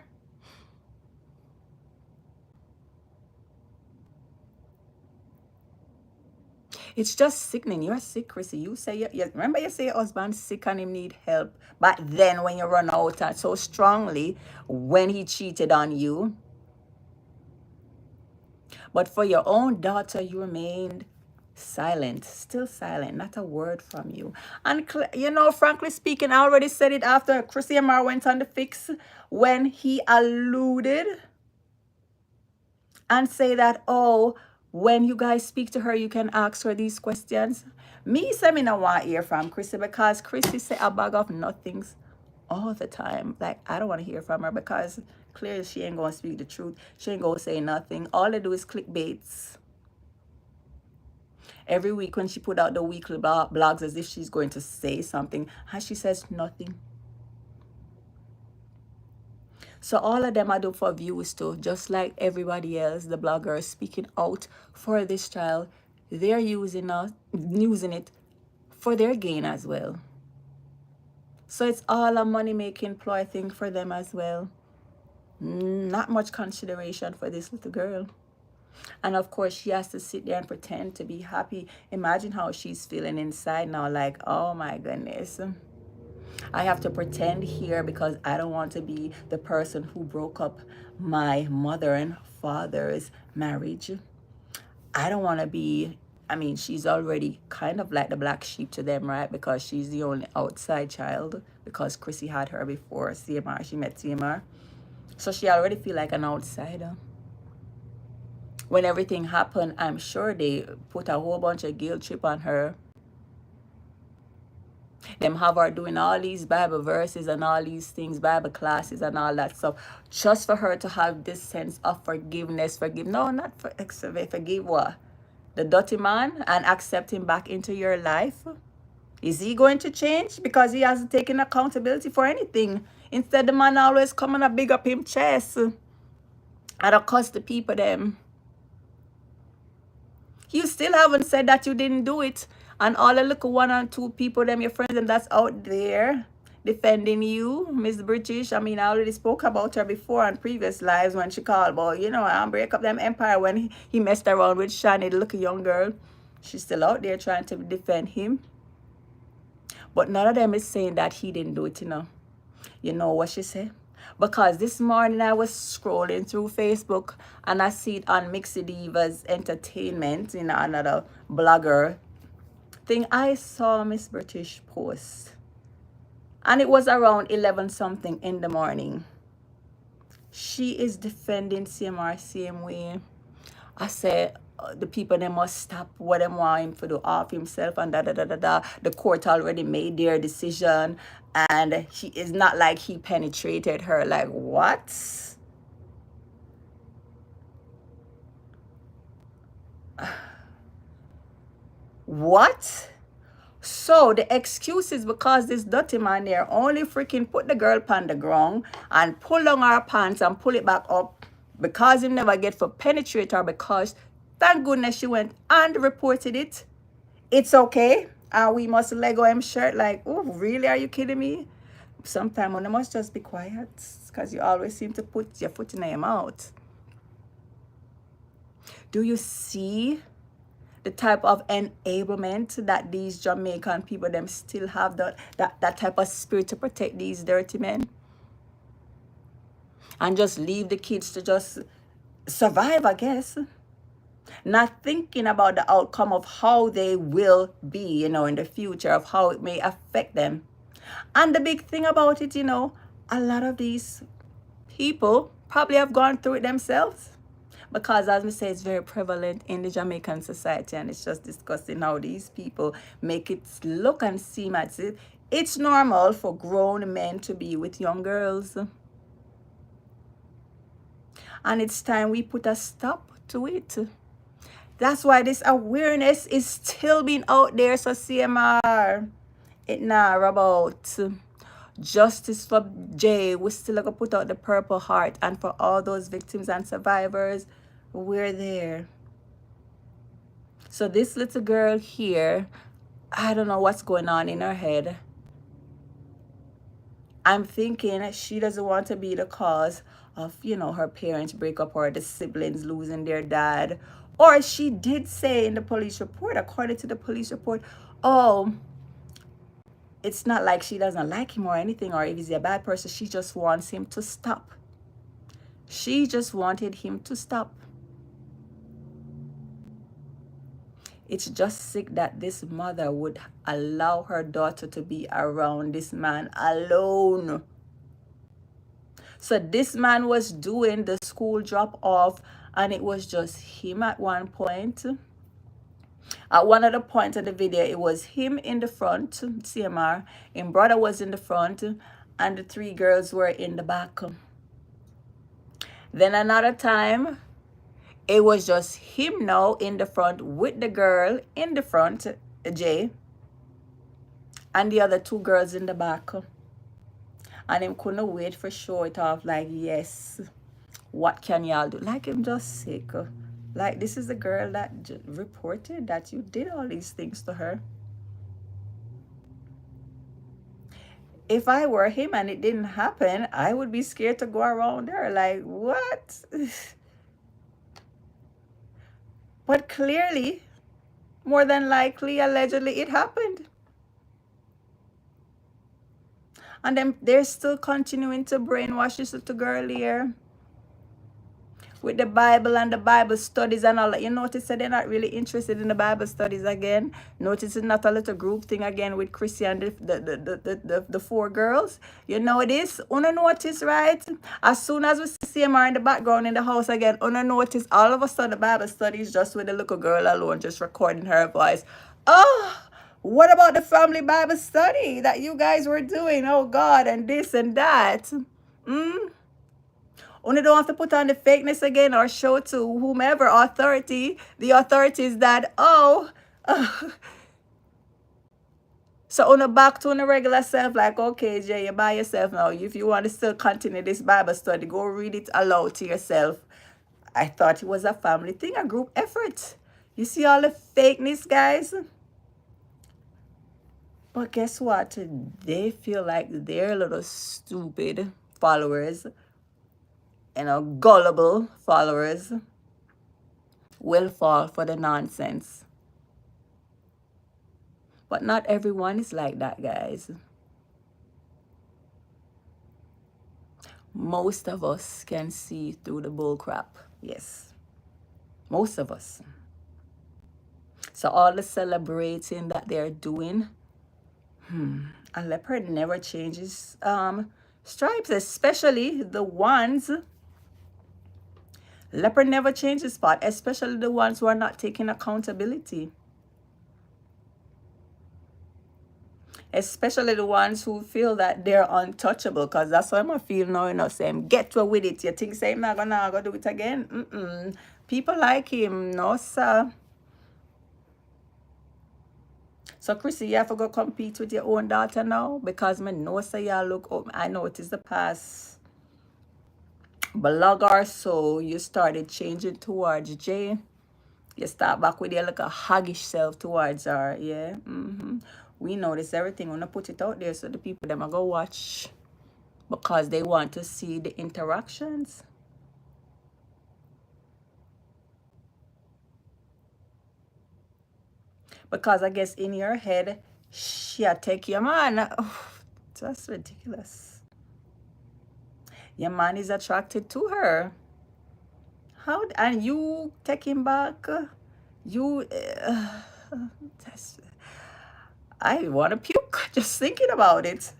It's just sickening. You're sick, Chrissy. You say, remember you say your husband's sick and him need help. But then when you run out so strongly when he cheated on you. But for your own daughter, you remained Silent, still silent, not a word from you. And you know, frankly speaking, I already said it after Chrissy and Mar went on the fix, when he alluded and say that, oh, when you guys speak to her, you can ask her these questions. Me say me no want hear from Chrissy, because Chrissy say a bag of nothings all the time. Like, I don't want to hear from her, because clearly she ain't gonna speak the truth. She ain't gonna say nothing. All they do is clickbaits. Every week when she put out the weekly blogs as if she's going to say something, and she says nothing. So all of them I do for views too, just like everybody else, the bloggers speaking out for this child. They're using it for their gain as well. So it's all a money-making ploy thing for them as well. Not much consideration for this little girl. And of course, she has to sit there and pretend to be happy. Imagine how she's feeling inside now, like, oh my goodness. I have to pretend here because I don't want to be the person who broke up my mother and father's marriage. I don't want to be, I mean, she's already kind of like the black sheep to them, right? Because she's the only outside child, because Chrissy had her before CMR. She met CMR. So she already feel like an outsider. When everything happened, I'm sure they put a whole bunch of guilt trip on her. Them have her doing all these Bible verses and all these things, Bible classes and all that stuff, just for her to have this sense of forgiveness. No, not forgive what? The dirty man, and accept him back into your life. Is he going to change? Because he hasn't taken accountability for anything. Instead, the man always coming and big up him chest and accost the people them. You still haven't said that you didn't do it. And all the little 1 or 2 people, them your friends, them that's out there defending you, Miss British. I mean, I already spoke about her before on previous lives when she called about, you know, and break up them empire when he messed around with Shani, the little young girl. She's still out there trying to defend him. But none of them is saying that he didn't do it, you know. You know what she said? Because this morning I was scrolling through Facebook and I see it on Mixed Divas Entertainment, you know, another blogger thing. I saw Miss British post, and it was around 11 something in the morning. She is defending CMR same way. I said, the people, they must stop what they want him to do off himself and da. The court already made their decision, and he is not like he penetrated her. Like, what? What? So the excuse is because this dirty man there only freaking put the girl on the ground and pull down her pants and pull it back up because he never get for penetrate her, because thank goodness she went and reported it. It's okay. And we must Lego him shirt. Like, oh, really? Are you kidding me? Sometimes one must just be quiet, because you always seem to put your foot in your mouth. Do you see the type of enablement that these Jamaican people them still have, that type of spirit to protect these dirty men? And just leave the kids to just survive, I guess. Not thinking about the outcome of how they will be, you know, in the future, of how it may affect them. And the big thing about it, you know, a lot of these people probably have gone through it themselves. Because, as we say, it's very prevalent in the Jamaican society, and it's just disgusting how these people make it look and seem as if it's normal for grown men to be with young girls. And it's time we put a stop to it. That's why this awareness is still being out there. So CMR, it now about justice for Jay. We still gonna put out the Purple Heart, and for all those victims and survivors, we're there. So this little girl here, I don't know what's going on in her head. I'm thinking she doesn't want to be the cause of, you know, her parents break up or the siblings losing their dad. Or she did say in the police report, according to the police report, oh, it's not like she doesn't like him or anything, or if he's a bad person. She just wants him to stop. She just wanted him to stop. It's just sick that this mother would allow her daughter to be around this man alone. So this man was doing the school drop off, and it was just him at one point. At one of the points of the video, it was him in the front, CMR, and brother was in the front, and the three girls were in the back. Then another time, it was just him now in the front with the girl in the front, Jay, and the other two girls in the back. And him couldn't wait for show it off like, yes, what can y'all do? Like, him just sick. Like, this is the girl that reported that you did all these things to her. If I were him and it didn't happen, I would be scared to go around her. Like, what? But clearly, more than likely, allegedly, it happened. And then they're still continuing to brainwash this little girl here with the Bible and the Bible studies and all that. You notice that they're not really interested in the Bible studies again. Notice it's not a little group thing again with Chrissy and the four girls. You know it is. Una notice, right? As soon as we see him in the background in the house again, una notice all of a sudden the Bible studies just with the little girl alone, just recording her voice. Oh, what about the family Bible study that you guys were doing? Oh God, and this and that. Only don't have to put on the fakeness again or show to whomever authority. The authority is that, so on the back to on the regular self, like, okay, Jay, you're by yourself now. If you want to still continue this Bible study, go read it aloud to yourself. I thought it was a family thing, a group effort. You see all the fakeness, guys? But guess what? They feel like their little stupid followers, gullible followers will fall for the nonsense. But not everyone is like that, guys. Most of us can see through the bull crap. Yes. Most of us. So all the celebrating that they're doing, a leopard never changes stripes, especially the ones. Leopard never changes spot, especially the ones who are not taking accountability. Especially the ones who feel that they're untouchable, because that's what I feel now, saying, get to with it. You think saying not gonna do it again? People like him, no sir. So Chrissy, you have to go compete with your own daughter now, because me know say y'all look up. I know it is the past blog or so you started changing towards Jay. You start back with your like a huggish self towards her, yeah. We notice everything. When I put it out there so the people them are go watch, because they want to see the interactions. Because I guess in your head, she take your man. Oh, that's ridiculous. Your man is attracted to her. How, and you take him back? I want to puke just thinking about it.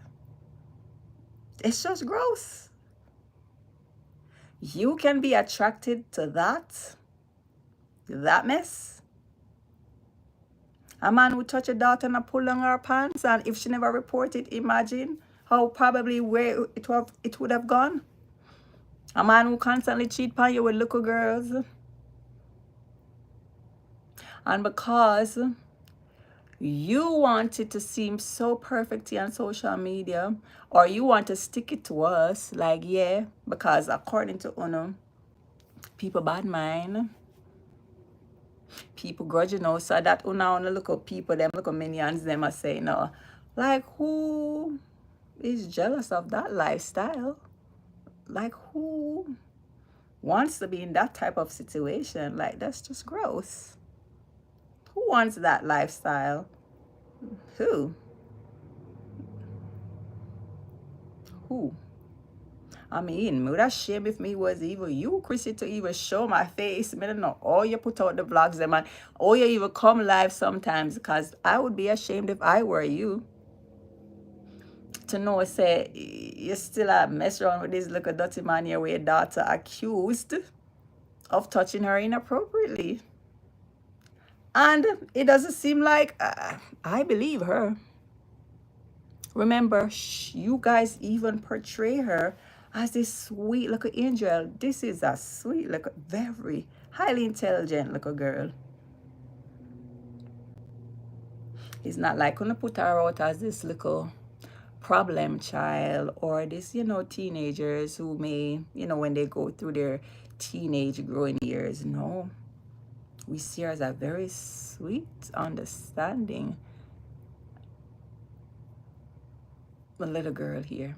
It's just gross. You can be attracted to that mess. A man would touch a daughter and pull on her pants, and if she never reported, imagine how probably where it would have gone. A man who constantly cheat on you with little girls. And because you want it to seem so perfect on social media, or you want to stick it to us, like, yeah, because according to Uno, people bad mind, people grudge, so that Uno look at people, them look at minions, them are saying, no, like, who is jealous of that lifestyle? Like, who wants to be in that type of situation? Like, that's just gross. Who wants that lifestyle? Who? I mean, me would have shame if me was even you, Chrissy, to even show my face. Me don't know all you put out the vlogs them and all you even come live sometimes, because I would be ashamed if I were you. To know, say, you still mess around with this little dirty man here with your daughter accused of touching her inappropriately. And it doesn't seem like I believe her. Remember, you guys even portray her as this sweet little angel. This is a sweet little, very highly intelligent little girl. It's not like gonna put her out as this little problem child or this, teenagers who may, when they go through their teenage growing years. No, we see her as a very sweet, understanding little girl here.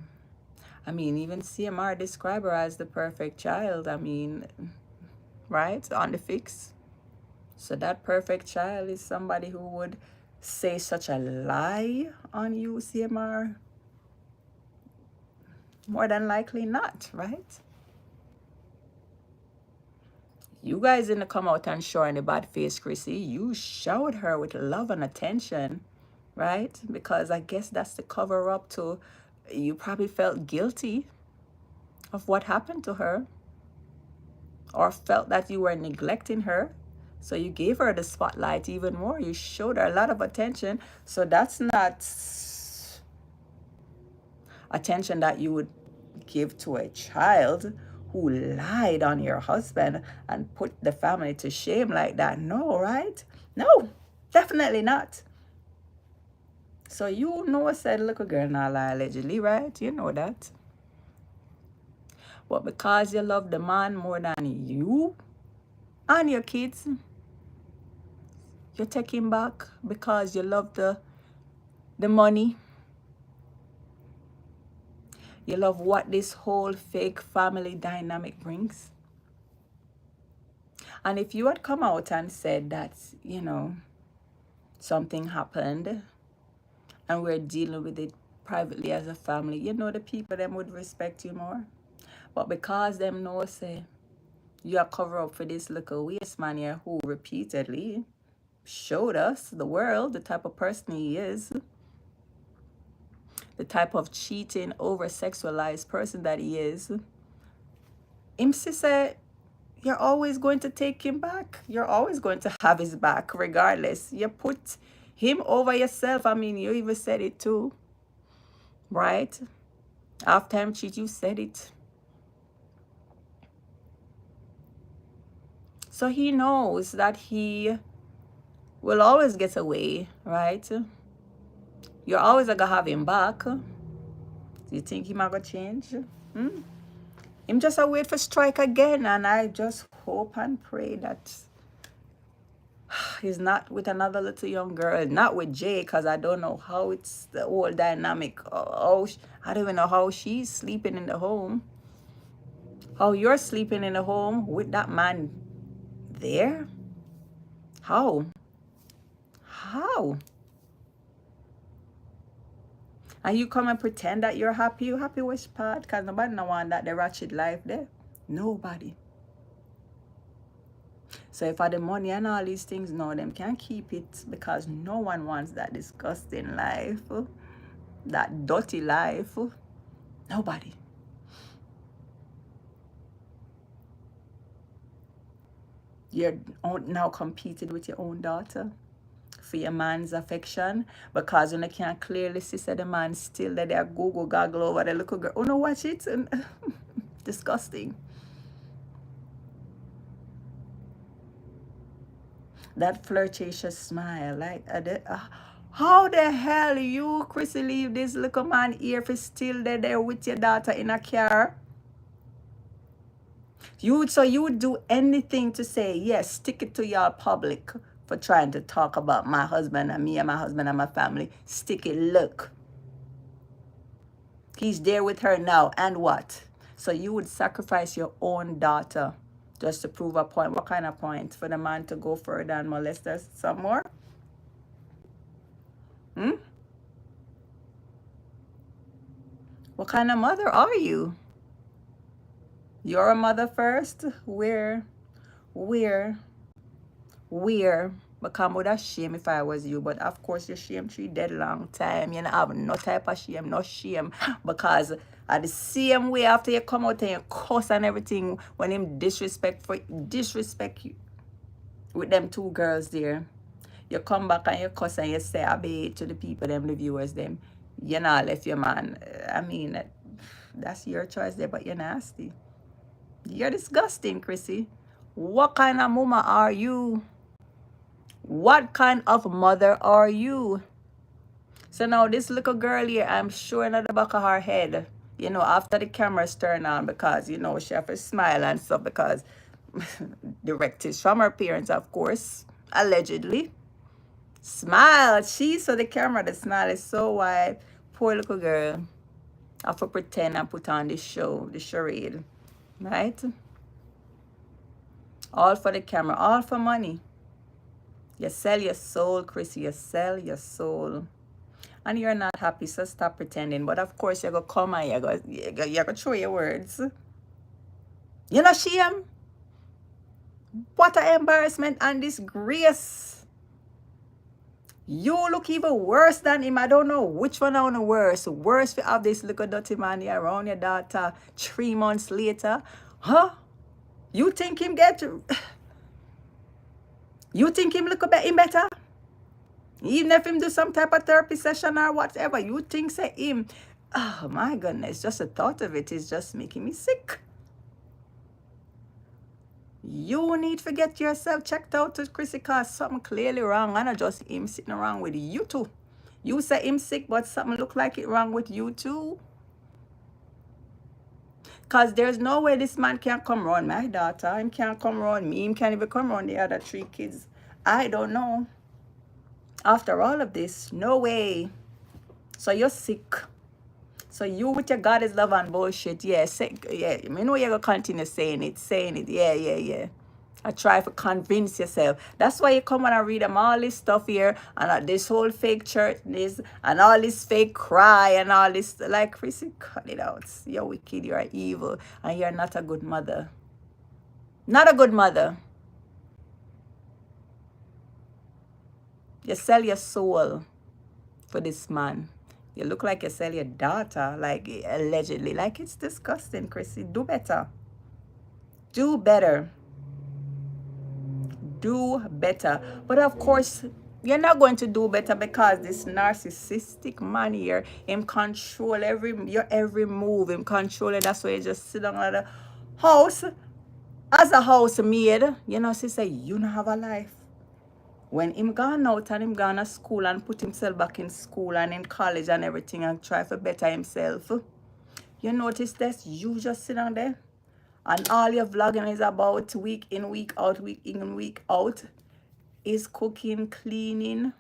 I mean, even CMR describe her as the perfect child. I mean, right? On the fix. So that perfect child is somebody who would say such a lie on you, CMR? More than likely not, right? You guys didn't come out and show any bad face, Chrissy. You showered her with love and attention, right? Because I guess that's the cover up to, you probably felt guilty of what happened to her, or felt that you were neglecting her. So you gave her the spotlight even more. You showed her a lot of attention. So that's not attention that you would give to a child who lied on your husband and put the family to shame like that. No, right? No, definitely not. So you know I said little girl not lie allegedly, right? You know that. But because you love the man more than you and your kids, you take him back because you love the money. You love what this whole fake family dynamic brings. And if you had come out and said that, something happened and we're dealing with it privately as a family, the people them would respect you more. But because them know, say, you are cover up for this little waste man here who repeatedly showed us, the world, the type of person he is, the type of cheating, over sexualized person that he is. Him said, you're always going to take him back. You're always going to have his back regardless. You put him over yourself. I mean, you even said it too, right? After him cheat, you said it. So he knows that he will always get away, right? You're always going to have him back. Do you think he might go change? Him just a wait for strike again, and I just hope and pray that he's not with another little young girl, not with Jay, because I don't know how it's the whole dynamic. I don't even know how she's sleeping in the home. How you're sleeping in the home with that man there? How? And you come and pretend that you're happy. You happy which part? Because nobody no want that the ratchet life there. Nobody. So if I the money and all these things, no, them can't keep it, because no one wants that disgusting life, that dirty life. Nobody. You're now competing with your own daughter for your man's affection, because when they can't clearly see that the man still that they're Google goggle over the little girl. Oh no, watch it. Disgusting. That flirtatious smile, like how the hell you, Chrissy, leave this little man here if he's still there with your daughter in a car? So you would do anything to say, yes, stick it to your public for trying to talk about my husband and me and my husband and my family. Stick it, look. He's there with her now, and what? So you would sacrifice your own daughter just to prove a point. What kind of point? For the man to go further and molest her some more? What kind of mother are you? You're a mother first? Where? Where? Because I would have shame if I was you. But of course you shame tree dead long time. You don't have no type of shame, no shame. Because at the same way after you come out and you cuss and everything, when him disrespect you with them two girls there, you come back and you cuss and you say I be to the people, them, the viewers, them. You not left your man. I mean, that's your choice there, but you're nasty. You're disgusting, Chrissy. What kind of mama are you? What kind of mother are you? So now this little girl here, I'm sure in the back of her head, after the cameras turn on, because, she have to smile and stuff because directives from her parents, of course, allegedly. Smile. She saw the camera, the smile is so wide. Poor little girl. I have to pretend and put on this show, the charade. Right? All for the camera, all for money. You sell your soul, Chrissy. You sell your soul. And you're not happy, so stop pretending. But of course, you're going to come and you're going to throw your words. You know, shame? What an embarrassment and disgrace. You look even worse than him. I don't know which one on the worse. Worse to have this little dirty man here around your daughter 3 months later. Huh? You think him You think him look him better? Even if him do some type of therapy session or whatever, you think say him, oh my goodness, just the thought of it is just making me sick. You need to get yourself checked out to Chrissy because something clearly wrong and not just him sitting around with you too. You say him sick, but something look like it wrong with you too. Because there's no way this man can come around my daughter. Him can't come around me. Him can't even come around the other 3 kids. I don't know. After all of this, no way. So you're sick. So you with your God is love and bullshit. Yeah, yeah. I know you're going to continue saying it. Yeah. I try to convince yourself. That's why you come and I read them all this stuff here and this whole fake church this and all this fake cry and all this. Like, Chrissy, cut it out. You're wicked, you're evil, and you're not a good mother. Not a good mother. You sell your soul for this man. You look like you sell your daughter, like allegedly. Like, it's disgusting, Chrissy. Do better. Do better. Do better. But of course, you're not going to do better because this narcissistic man here, him control your every move, him control it. That's why you just sit down at the house as a housemaid. She say, you don't have a life. When him gone out and him gone to school and put himself back in school and in college and everything and try to better himself, you notice that you just sit down there and all your vlogging is about week in, week out is cooking, cleaning,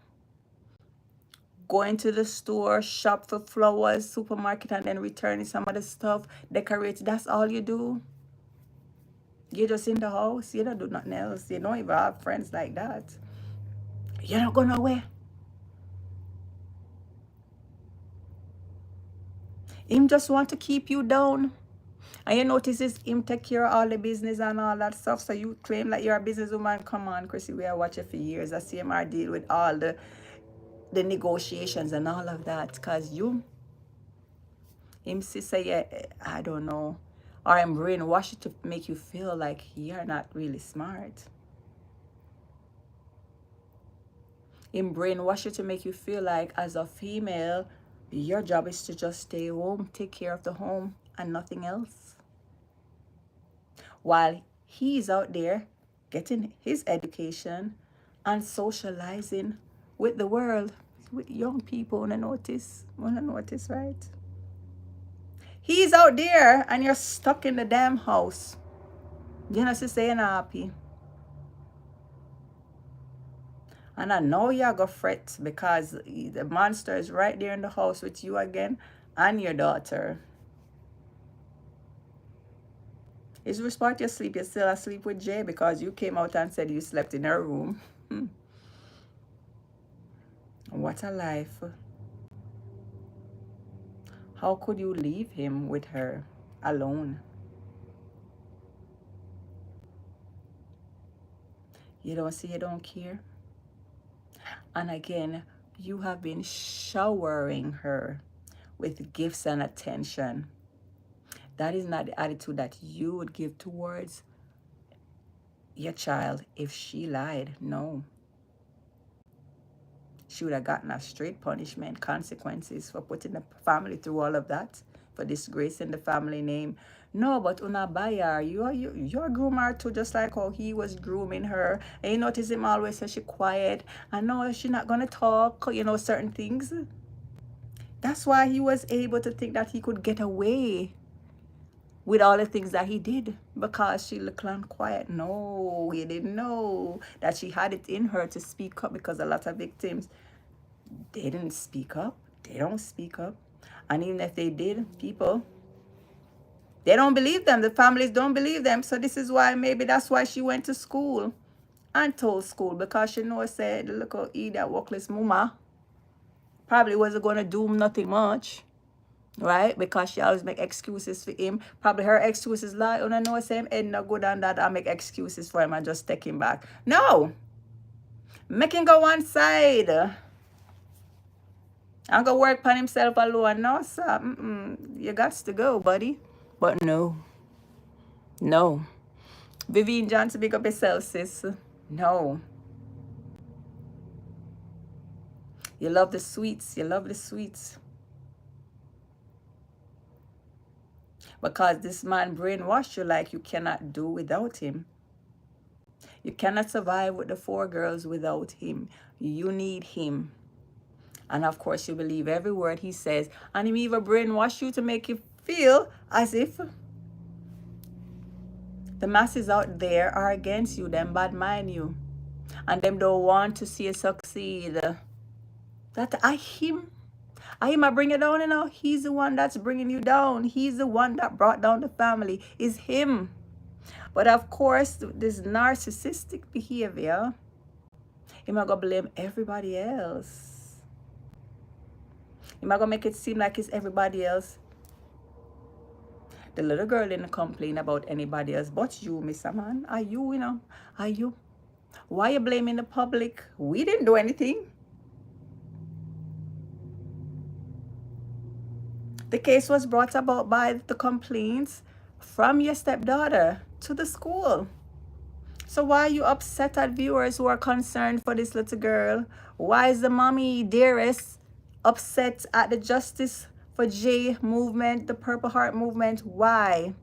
going to the store, shop for flowers, supermarket, and then returning some of the stuff, decorate. That's all you do. You're just in the house. You don't do nothing else. You don't even have friends like that. You're not going nowhere. Him just want to keep you down. And you notice is him take care of all the business and all that stuff. So you claim that you're a businesswoman. Come on, Chrissy, we are watching for years. I see him deal with all the negotiations and all of that. Because him say, yeah, I don't know. Or him brainwash it to make you feel like you're not really smart. Him brainwash it to make you feel like as a female, your job is to just stay home, take care of the home and nothing else. While he's out there getting his education and socializing with the world, with young people. Wanna notice, right? He's out there and you're stuck in the damn house. You know, sister, you're not happy. And I know you're going to fret because the monster is right there in the house with you again and your daughter. Is respect your sleep. You're still asleep with Jay because you came out and said you slept in her room. What a life. How could you leave him with her alone? You don't see, you don't care. And again, you have been showering her with gifts and attention. That is not the attitude that you would give towards your child if she lied. No. She would have gotten a straight punishment, consequences for putting the family through all of that, for disgracing the family name. No, but una buyer, you're groom her too, just like how he was grooming her. And you notice him always say she quiet. I know she's not gonna talk, certain things. That's why he was able to think that he could get away with all the things that he did, because she looked quiet. No, he didn't know that she had it in her to speak up, because a lot of victims, they didn't speak up. They don't speak up. And even if they did, people, they don't believe them. The families don't believe them. So this is why, maybe that's why she went to school and told school, because she knows said the little that workless mama probably wasn't going to do nothing much. Right? Because she always make excuses for him. Probably her excuses like, oh, no, no, same head no good and that I make excuses for him and just take him back. No. Make him go one side. I'm going to work on himself alone. No, sir. You got to go, buddy. But no. No. Vivian Johnson, big up yourself, sis. No. You love the sweets. You love the sweets. Because this man brainwashed you like you cannot do without him. You cannot survive with the 4 girls without him. You need him. And of course, you believe every word he says. And he even brainwash you to make you feel as if the masses out there are against you. Them bad mind you. And them don't want to see you succeed. That I him bring you down, He's the one that's bringing you down. He's the one that brought down the family. It's him. But of course, this narcissistic behavior, he might go blame everybody else. He might go make it seem like it's everybody else. The little girl didn't complain about anybody else but you, Mr. Man. Are you, Are you? Why are you blaming the public? We didn't do anything. The case was brought about by the complaints from your stepdaughter to the school. So why are you upset at viewers who are concerned for this little girl? Why is the mommy dearest upset at the Justice for Jay movement, the Purple Heart movement? Why?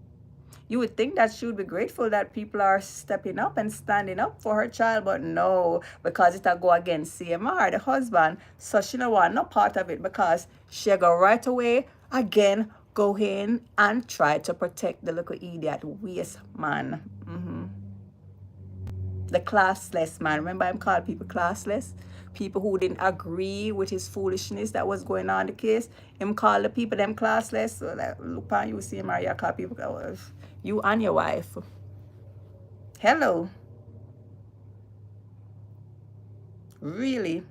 You would think that she would be grateful that people are stepping up and standing up for her child, but no, because it'll go against CMR, the husband. So she don't want no part of it, because she'll go right away again, go in and try to protect the little idiot waste man. The classless man. Remember, I'm called people classless. People who didn't agree with his foolishness that was going on in the case. Him call the people them classless. So like, look on you, see Maria call people. You and your wife. Hello. Really?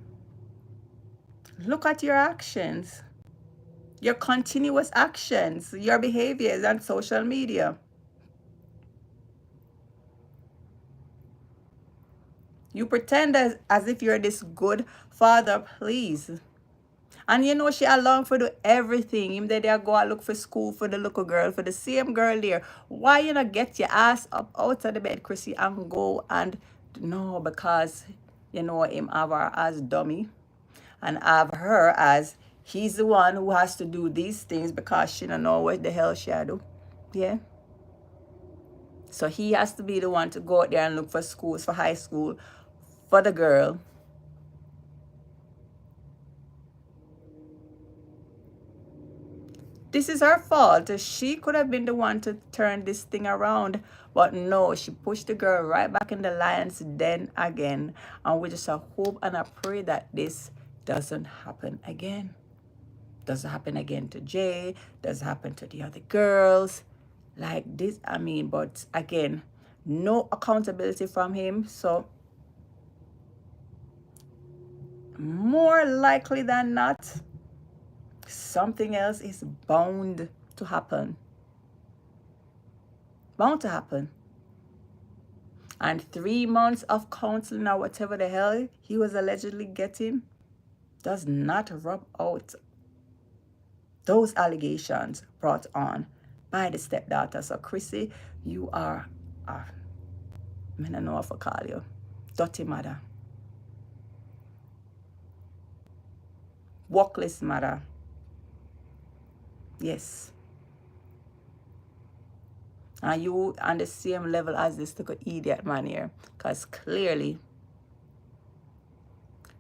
Look at your actions. Your continuous actions. Your behaviors on social media. You pretend as if you're this good father, please. And she along for do everything. Him that they go and look for school for the little girl, for the same girl there. Why you not get your ass up out of the bed, Chrissy, and go and no, because him have her as dummy and have her as he's the one who has to do these things because she don't know what the hell she do. Yeah. So he has to be the one to go out there and look for schools, for high school, for the girl. This is her fault. She could have been the one to turn this thing around. But no, she pushed the girl right back in the lion's den again. And we just hope and I pray that this doesn't happen again. Doesn't happen again to Jay. Doesn't happen to the other girls. Like this, but again, no accountability from him. So more likely than not, something else is bound to happen. Bound to happen. And 3 months of counseling or whatever the hell he was allegedly getting does not rub out those allegations brought on by the stepdaughter. So Chrissy, you are, I don't know what to call you, dirty mother, workless mother. Yes. And you on the same level as this little idiot man here, because clearly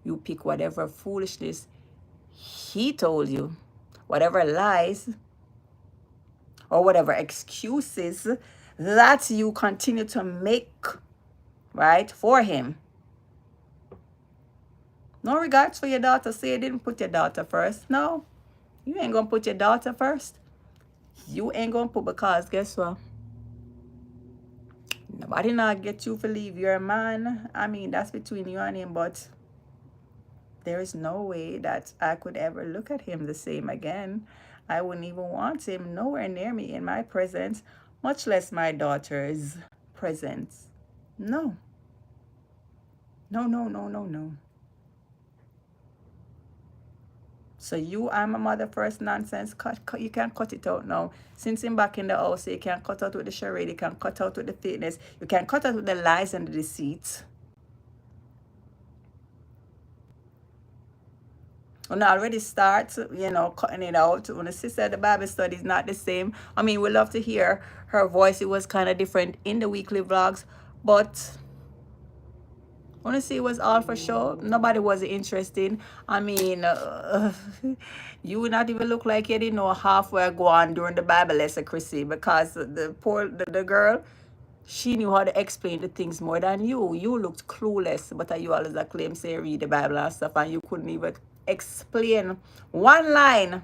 you pick whatever foolishness he told you, whatever lies or whatever excuses that you continue to make, right, for him. No regards for your daughter. Say you didn't put your daughter first. No, you ain't gonna put your daughter first. You ain't gonna put, because guess what? Nobody not get you to leave your man. I mean, that's between you and him, but there is no way that I could ever look at him the same again. I wouldn't even want him nowhere near me in my presence, much less my daughter's presence. No. No, no, no, no, no. So you, I'm a mother first nonsense, you can cut it out now. Since him back in the house, you can cut out with the charade, you can cut out with the fakeness, you can cut out with the lies and the deceit. When I already start, you know, cutting it out. When the sister, the Bible study is not the same. I mean, we love to hear her voice. It was kind of different in the weekly vlogs, but honestly, it was all for show. Nobody was interested. I mean, you would not even look like you didn't know halfway go on during the Bible lesson, Chrissy, because the girl, she knew how to explain the things more than you. You looked clueless, but you always claim say read the Bible and stuff, and you couldn't even explain one line.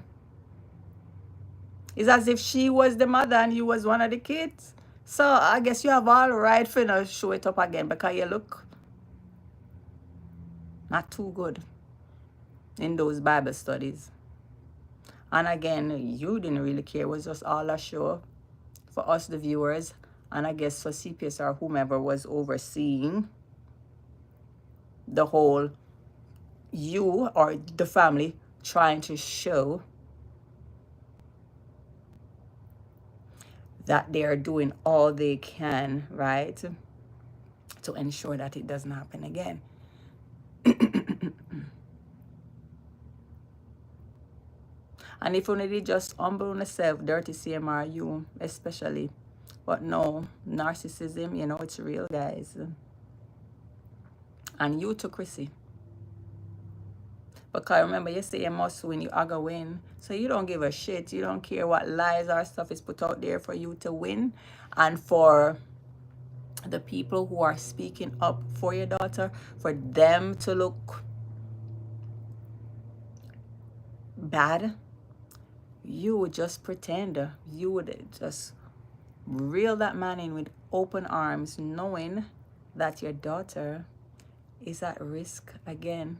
It's as if she was the mother and you was one of the kids. So I guess you have all right for now show it up again, because you look not too good in those Bible studies. And again, you didn't really care. It was just all a show for us, the viewers, and I guess for CPS or whomever was overseeing the whole, you or the family trying to show that they are doing all they can, right, to ensure that it doesn't happen again. And if only they just humble yourself, dirty CMR, you especially. But no, narcissism, you know, it's real, guys. And you too, Chrissy. Because remember, you say you must win, you are going to win. So you don't give a shit. You don't care what lies or stuff is put out there for you to win. And for the people who are speaking up for your daughter, for them to look bad, you would just pretend. You would just reel that man in with open arms, knowing that your daughter is at risk again.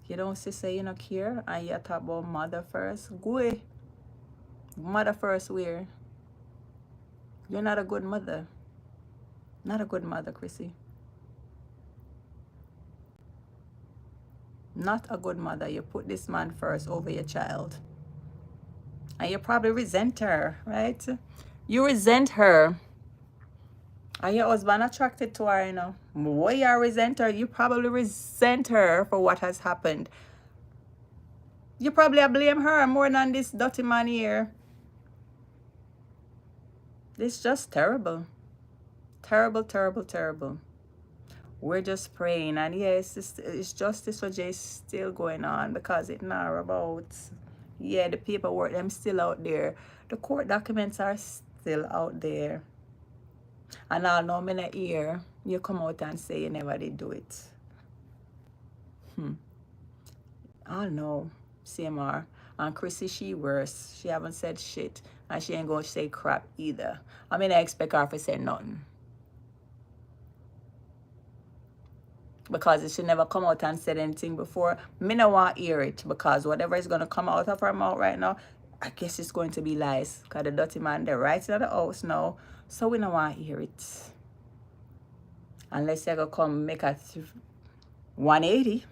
You don't say you don't care and you talk about mother first. Go away. Mother first where? You're not a good mother. Not a good mother, Chrissy. Not a good mother. You put this man first over your child. And you probably resent her, right? You resent her. Are your husband attracted to her, you know? Boy, you resent her. You probably resent her for what has happened. You probably blame her more than this dirty man here. It's just terrible. Terrible, terrible, terrible. We're just praying. And yes, it's justice for Jay still going on, because it's not about, yeah, the paperwork, them still out there. The court documents are still out there. And I'll know in a year, you come out and say you never did do it. I'll know, CMR. And Chrissy, she worse. She haven't said shit. And she ain't gonna say crap either. I mean, I expect her to say nothing. Because if she never come out and said anything before, me no want to hear it. Because whatever is going to come out of her mouth right now, I guess it's going to be lies. Because the dirty man, they're right in the house now. So we don't want to hear it. unless you're gonna come make a 180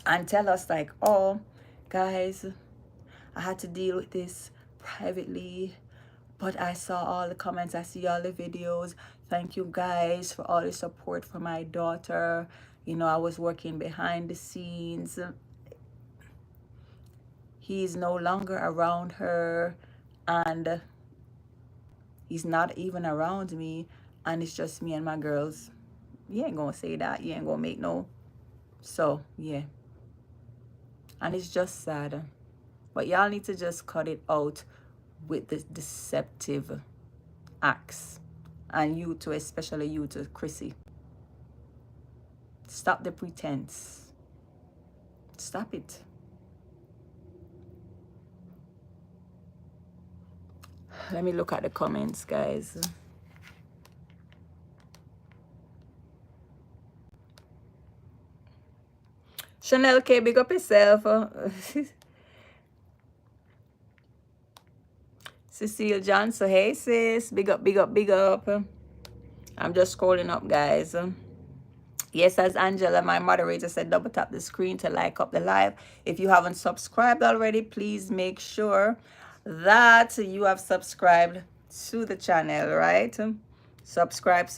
and tell us like, oh guys, I had to deal with this privately, but I saw all the comments, I see all the videos. Thank you guys for all the support for my daughter. You know, I was working behind the scenes. He's no longer around her, and he's not even around me, and it's just me and my girls. You ain't gonna say that. You ain't gonna make no. So yeah, and it's just sad. But y'all need to just cut it out with the deceptive acts. And you too, especially you too, Chrissy. Stop the pretense. Stop it. Let me look at the comments, guys. Chanel K, big up yourself. Cecile Johnson, hey sis, big up, big up, big up. I'm just scrolling up, guys. Yes, as Angela, my moderator, said, double tap the screen to like up the live. If you haven't subscribed already, please make sure that you have subscribed to the channel, right? Subscribe.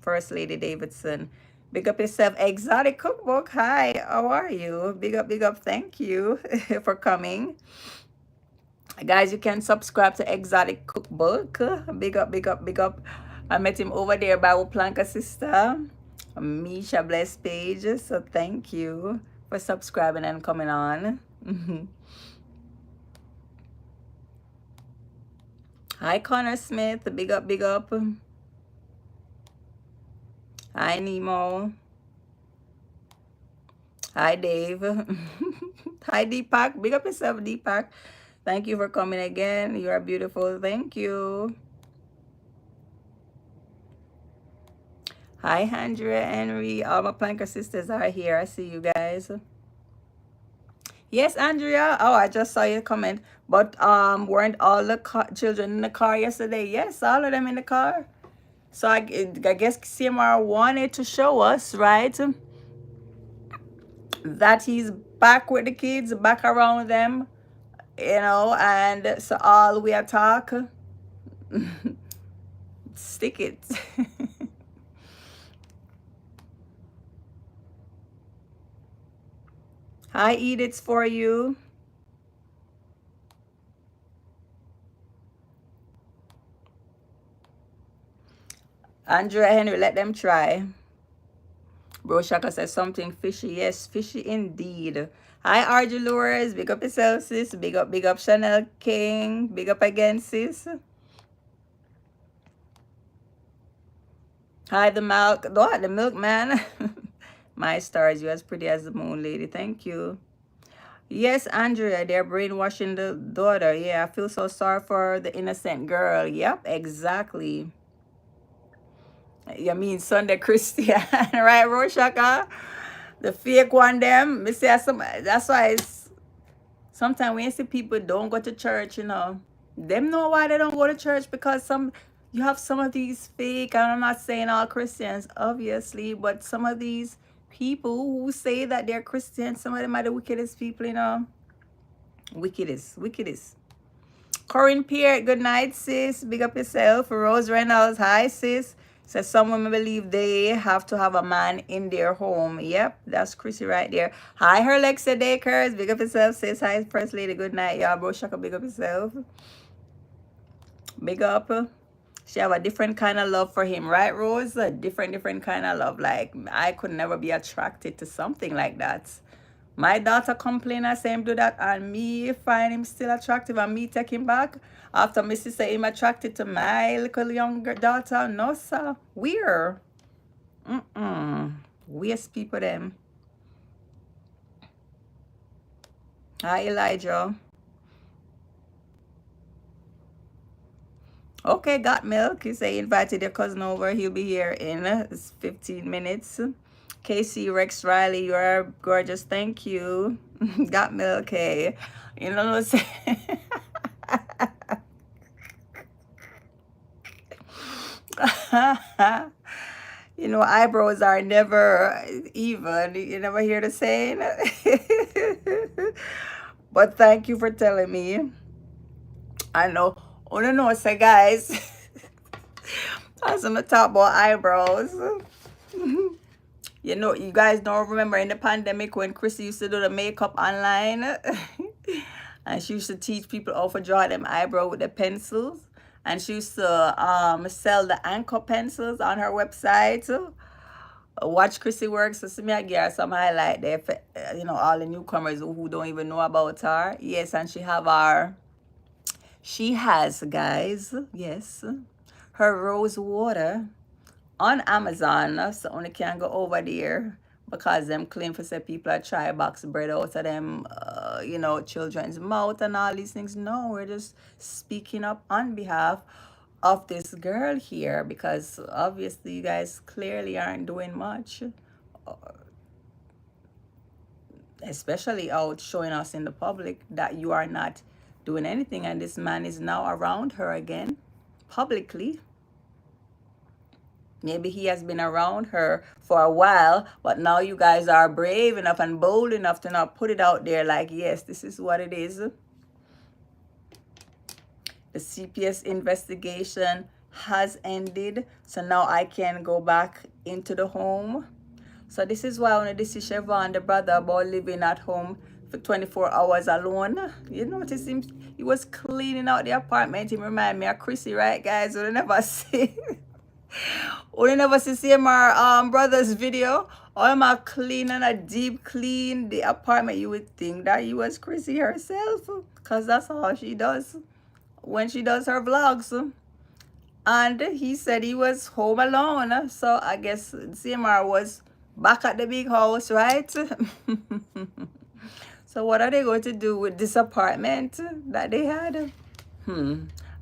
First Lady Davidson. Big up yourself. Exotic Cookbook. Hi, how are you? Big up. Thank you for coming. Guys, you can subscribe to Exotic Cookbook. Big up. I met him over there by Uplanka sister, Misha Bless page. So thank you for subscribing and coming on. Hi, Connor Smith. Big up. Hi, Nemo. Hi, Dave. Hi, Deepak. Big up yourself, Deepak. Thank you for coming again. You are beautiful. Thank you. Hi, Andrea, Henry. All my Planker sisters are here. I see you guys. Yes, Andrea. Oh, I just saw your comment. But weren't all the children in the car yesterday? Yes, all of them in the car. So I guess CMR wanted to show us, right, that he's back with the kids, back around them, you know, and so all we are talk, stick it. Hi, Edith's for you. Andrea Henry, let them try. Bro Shaka says something fishy. Yes, fishy indeed. Hi, RG Lures. Big up yourself, sis. Big up Chanel King. Big up again, sis. Hi, the milk. What? The milkman. My stars, you as pretty as the moon, lady. Thank you. Yes, Andrea, they're brainwashing the daughter. Yeah, I feel so sorry for the innocent girl. Yep, exactly. You mean Sunday Christian, right, Roshaka? The fake one, them. Me say that's why it's sometimes when you see people don't go to church, you know, them know why they don't go to church, because you have some of these fake, and I'm not saying all Christians, obviously, but some of these people who say that they're Christians, some of them are the wickedest people, you know. Wickedest. Corinne Pierre, good night, sis. Big up yourself. Rose Reynolds, hi, sis. Says some women believe they have to have a man in their home. Yep, that's Chrissy right there. Hi, her Lexa Dakers. Big up yourself, sis. Hi, First Lady. Good night, y'all. Bro Shaka, big up yourself. Big up. She have a different kind of love for him, right, Rose? A different kind of love. Like, I could never be attracted to something like that. My daughter complain, I say him do that, and me find him still attractive, and me take him back. After me say him attracted to my little younger daughter. No, sir. Weird. Waste people them. Hi, Elijah. Okay, got milk. You say invited your cousin over. He'll be here in 15 minutes. Casey Rex Riley, you are gorgeous. Thank you. Got milk, hey. You know what I'm saying? You know, eyebrows are never even. You never hear the saying? But thank you for telling me. I know. Oh, no, no, say, guys. As I'm talk about eyebrows. You know, you guys don't remember in the pandemic when Chrissy used to do the makeup online? And she used to teach people how to draw them eyebrow with the pencils. And she used to sell the anchor pencils on her website. Watch Chrissy work. So see me I give her some highlight there for, you know, all the newcomers who don't even know about her. Yes, and she has, guys, yes, her rose water on Amazon. So only can go over there because them claim for say people are try box bread out of them, you know, children's mouth and all these things. No, we're just speaking up on behalf of this girl here because obviously you guys clearly aren't doing much, especially out showing us in the public that you are not doing anything, and this man is now around her again publicly. Maybe he has been around her for a while, but now you guys are brave enough and bold enough to not put it out there like, yes, this is what it is. The CPS investigation has ended, so now I can go back into the home. So this is why when this is Chevron, the brother, about living at home for 24 hours alone. You notice him, he was cleaning out the apartment. He remind me of Chrissy, right, guys? We never see. We never see my brother's video. Or am I cleaning a deep clean the apartment? You would think that he was Chrissy herself, because that's all she does when she does her vlogs. And he said he was home alone. So I guess CMR was back at the big house, right? So what are they going to do with this apartment that they had?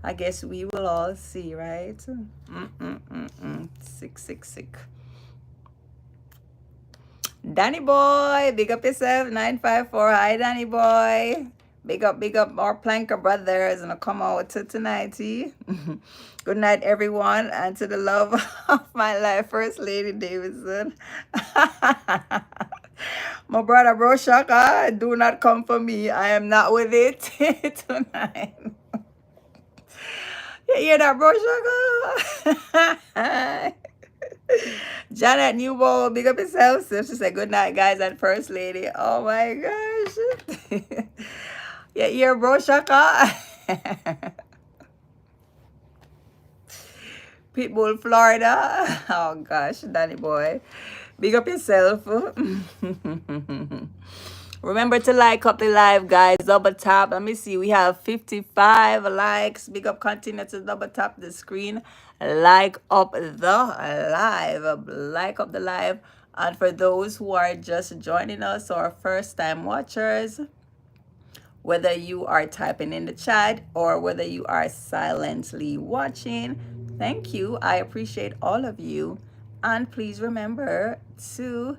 I guess we will all see, right? Sick, sick, sick. Danny boy, big up yourself, 954. Hi, Danny boy. Big up our Planker brothers. And I'll come out to tonight, Good night, everyone. And to the love of my life, First Lady Davidson. My brother, bro, Shaka, do not come for me. I am not with it tonight. You hear that, bro, Shaka? Janet Newbold, big up yourself. She said, good night, guys, and First Lady. Oh, my gosh. Yeah, hear, bro, Shaka? Pitbull, Florida. Oh, gosh, Danny boy. Big up yourself. Remember to like up the live, guys. Double tap. Let me see. We have 55 likes. Big up. Continue to double tap the screen. Like up the live. Like up the live. And for those who are just joining us or first time watchers, whether you are typing in the chat or whether you are silently watching, thank you. I appreciate all of you. And please remember to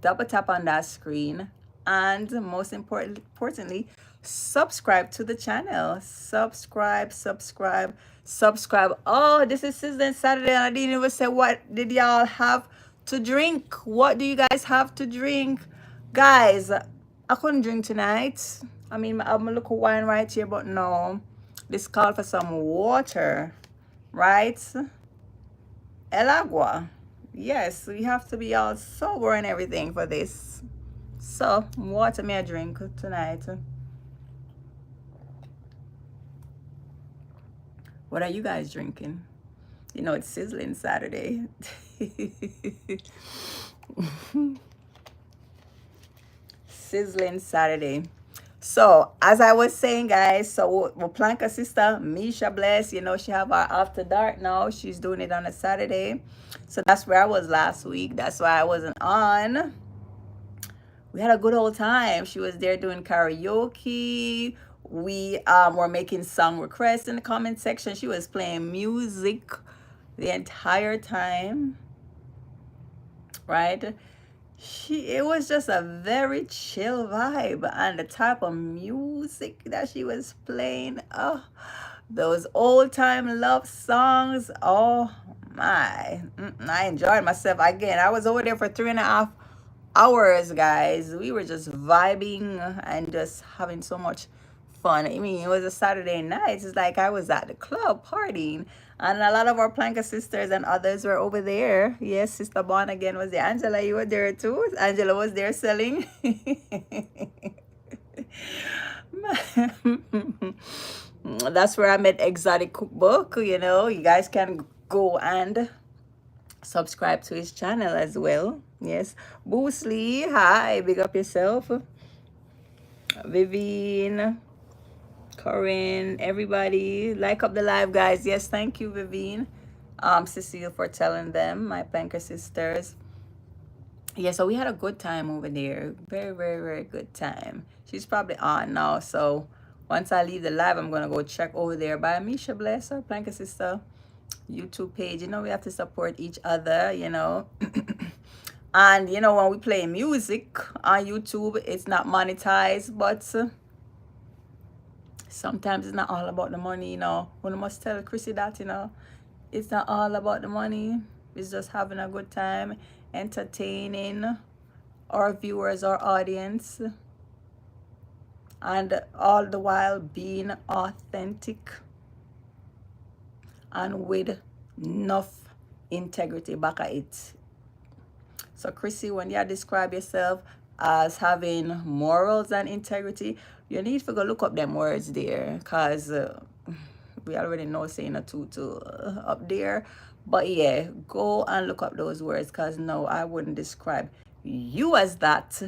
double tap on that screen, and most importantly, subscribe to the channel. Subscribe. Oh, this is Sizzling Saturday, and I didn't even say what did y'all have to drink. What do you guys have to drink? Guys, I couldn't drink tonight. I mean, I'm a little wine right here, but no, this called for some water, right? El agua. Yes, we have to be all sober and everything for this. So, water may I drink tonight. What are you guys drinking? You know, it's Sizzling Saturday. Sizzling Saturday. So, as I was saying, guys, so we'll plank a sister, Misha Bless, you know, she have our After Dark now. She's doing it on a Saturday. So that's where I was last week. That's why I wasn't on. We had a good old time. She was there doing karaoke. We were making song requests in the comment section. She was playing music the entire time, right? It was just a very chill vibe, and the type of music that she was playing, oh, those old time love songs, oh I enjoyed myself. Again, I was over there for 3.5 hours, guys. We were just vibing and just having so much fun. I mean, it was a Saturday night. It's like I was at the club partying. And a lot of our Planka sisters and others were over there. Yes, Sister Bon again was there. Angela, you were there too. Angela was there selling. That's where I met Exotic Cookbook. You know, you guys can go and subscribe to his channel as well. Yes. Boosly, hi, big up yourself. Vivian, Corinne, everybody, like up the live, guys. Yes, thank you, Vivian. Cecile for telling them, my banker sisters. Yeah, so we had a good time over there. Very, very, very good time. She's probably on now. So once I leave the live, I'm gonna go check over there by Misha Bless, our Planka sister YouTube page. You know, we have to support each other, you know. And you know, when we play music on YouTube, it's not monetized, but sometimes it's not all about the money, you know. We must tell Chrissy that, you know, it's not all about the money. It's just having a good time, entertaining our viewers, our audience, and all the while being authentic and with enough integrity back at it. So Chrissy, when you describe yourself as having morals and integrity, you need to go look up them words there, because we already know saying a tutu up there. But yeah, go and look up those words, because no, I wouldn't describe you as that.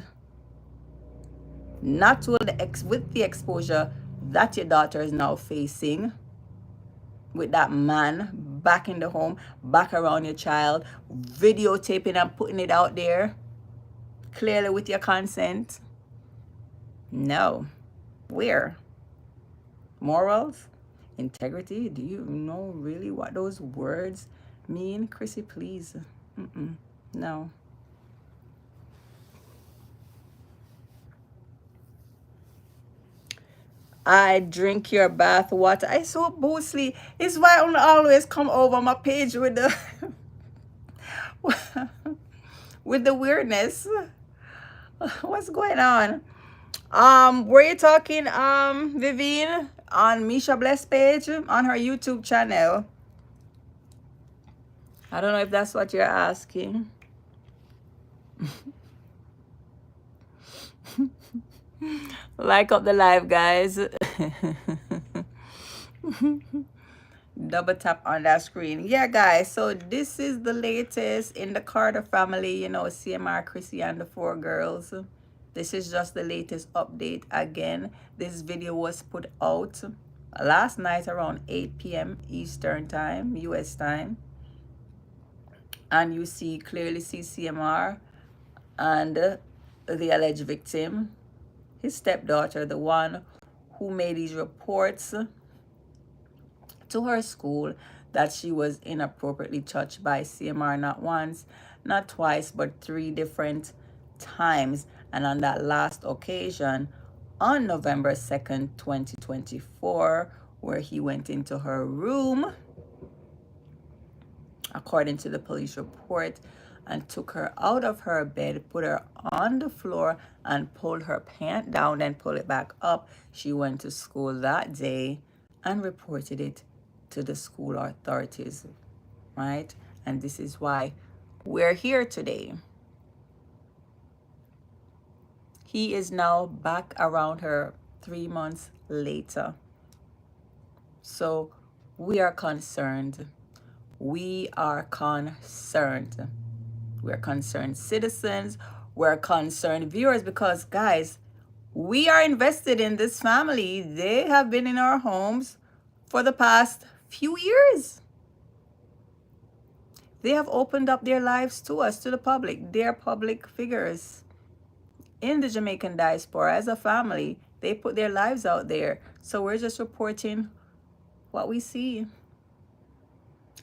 Not with the exposure that your daughter is now facing, with that man back in the home, back around your child, videotaping and putting it out there, clearly with your consent. No. Where? Morals? Integrity? Do you know really what those words mean? Chrissy, please. No. I drink your bath water. I so boostly. It's why I always come over my page with the with the weirdness. What's going on? Were you talking, Vivian, on Misha Bless page on her YouTube channel? I don't know if that's what you're asking. Like up the live, guys. Double tap on that screen. Yeah, guys, so this is the latest in the Carter family, you know, CMR, Chrissy, and the 4 girls. This is just the latest update. Again, this video was put out last night around 8 p.m. Eastern time, US time. And you clearly see CMR and the alleged victim, his stepdaughter, the one who made these reports to her school that she was inappropriately touched by CMR, not once, not twice, but 3 different times. And on that last occasion, on November 2nd, 2024, where he went into her room, according to the police report, and took her out of her bed, put her on the floor, and pulled her pant down and pull it back up. She went to school that day and reported it to the school authorities, right? And this is why we're here today. He is now back around her 3 months later. So we are concerned. We are concerned. We're concerned citizens. We're concerned viewers, because, guys, we are invested in this family. They have been in our homes for the past few years. They have opened up their lives to us, to the public. They're public figures in the Jamaican diaspora. As a family, they put their lives out there. So we're just reporting what we see.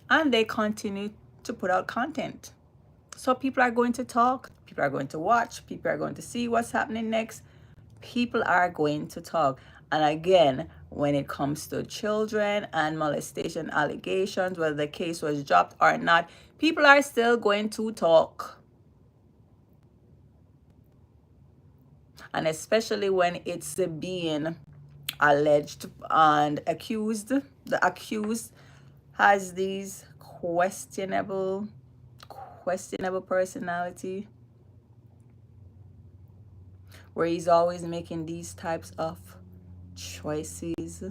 And they continue to put out content. So people are going to talk. People are going to watch. People are going to see what's happening next. People are going to talk. And again, when it comes to children and molestation allegations, whether the case was dropped or not, people are still going to talk. And especially when it's being alleged and accused, the accused has these questionable personality, where he's always making these types of choices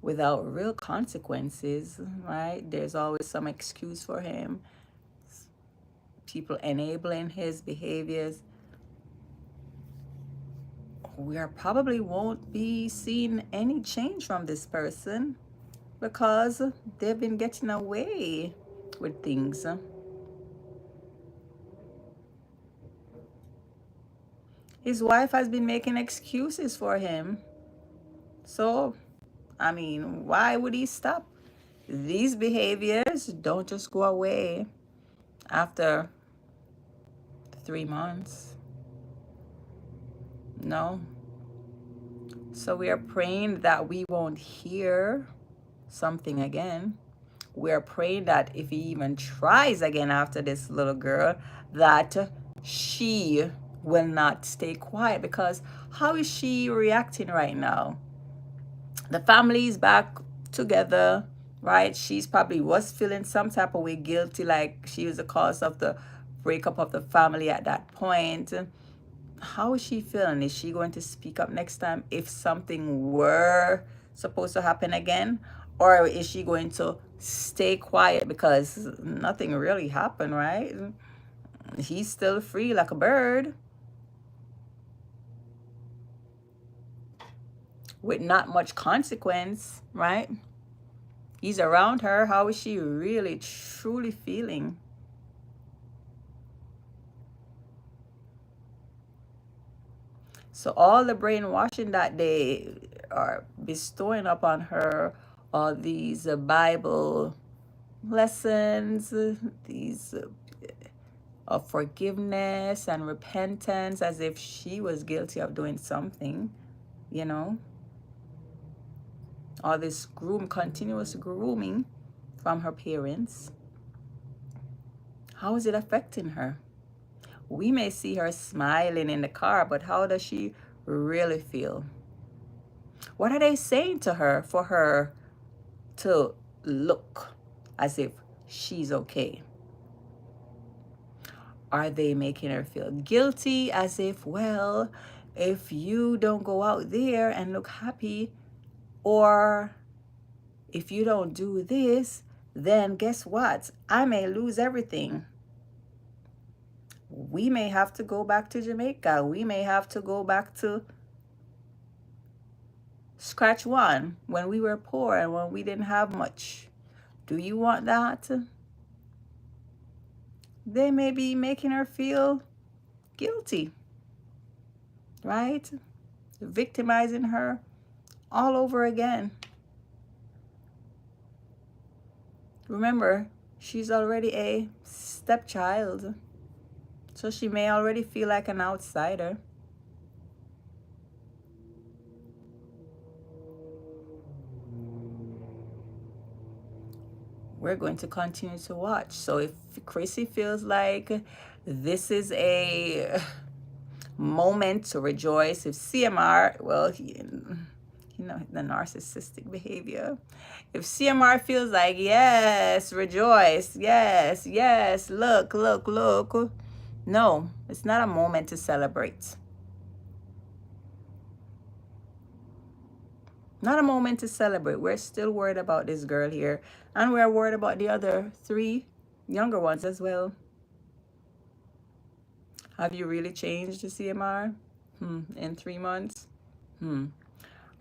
without real consequences, right? There's always some excuse for him. People enabling his behaviors. We probably won't be seeing any change from this person because they've been getting away with things. His wife has been making excuses for him. So, I mean, why would he stop? These behaviors don't just go away after 3 months. No. So we are praying that we won't hear something again. We are praying that if he even tries again after this little girl, that she will not stay quiet. Because how is she reacting right now? The family is back together, right? She's probably was feeling some type of way, guilty, like she was the cause of the breakup of the family at that point. How is she feeling? Is she going to speak up next time if something were supposed to happen again? Or is she going to stay quiet because nothing really happened, right? He's still free like a bird with not much consequence, right? He's around her. How is she really, truly feeling? So all the brainwashing that they are bestowing upon her, all these Bible lessons, these of forgiveness and repentance, as if she was guilty of doing something, you know. All this continuous grooming from her parents. How is it affecting her? We may see her smiling in the car, but how does she really feel? What are they saying to her for her to look as if she's okay? Are they making her feel guilty as if, well, if you don't go out there and look happy, or if you don't do this, then guess what? I may lose everything. We may have to go back to Jamaica. We may have to go back to scratch one when we were poor and when we didn't have much. Do you want that? They may be making her feel guilty, right? Victimizing her all over again. Remember, she's already a stepchild, so she may already feel like an outsider. We're going to continue to watch. So if Chrissy feels like this is a moment to rejoice, if CMR, well, you know, the narcissistic behavior. If CMR feels like, yes, rejoice, yes, yes, look, look, look. No, it's not a moment to celebrate. Not a moment to celebrate. We're still worried about this girl here. And we're worried about the other 3 younger ones as well. Have you really changed the CMR? In 3 months?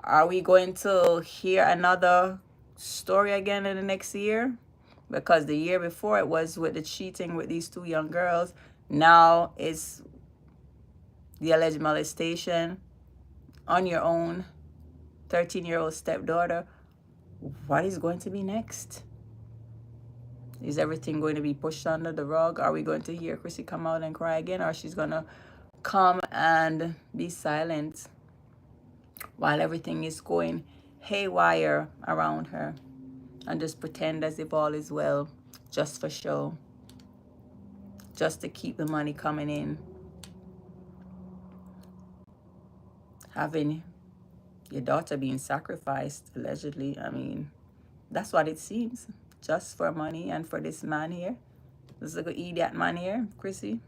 Are we going to hear another story again in the next year? Because the year before it was with the cheating with these 2 young girls. Now it's the alleged molestation on your own 13-year-old stepdaughter. What is going to be next? Is everything going to be pushed under the rug? Are we going to hear Chrissy come out and cry again? Or she's going to come and be silent? while everything is going haywire around her, and just pretend as if all is well, just for show, just to keep the money coming in, having your daughter being sacrificed, allegedly. I mean, that's what it seems, just for money and for this man here, this little idiot man here, Chrissy.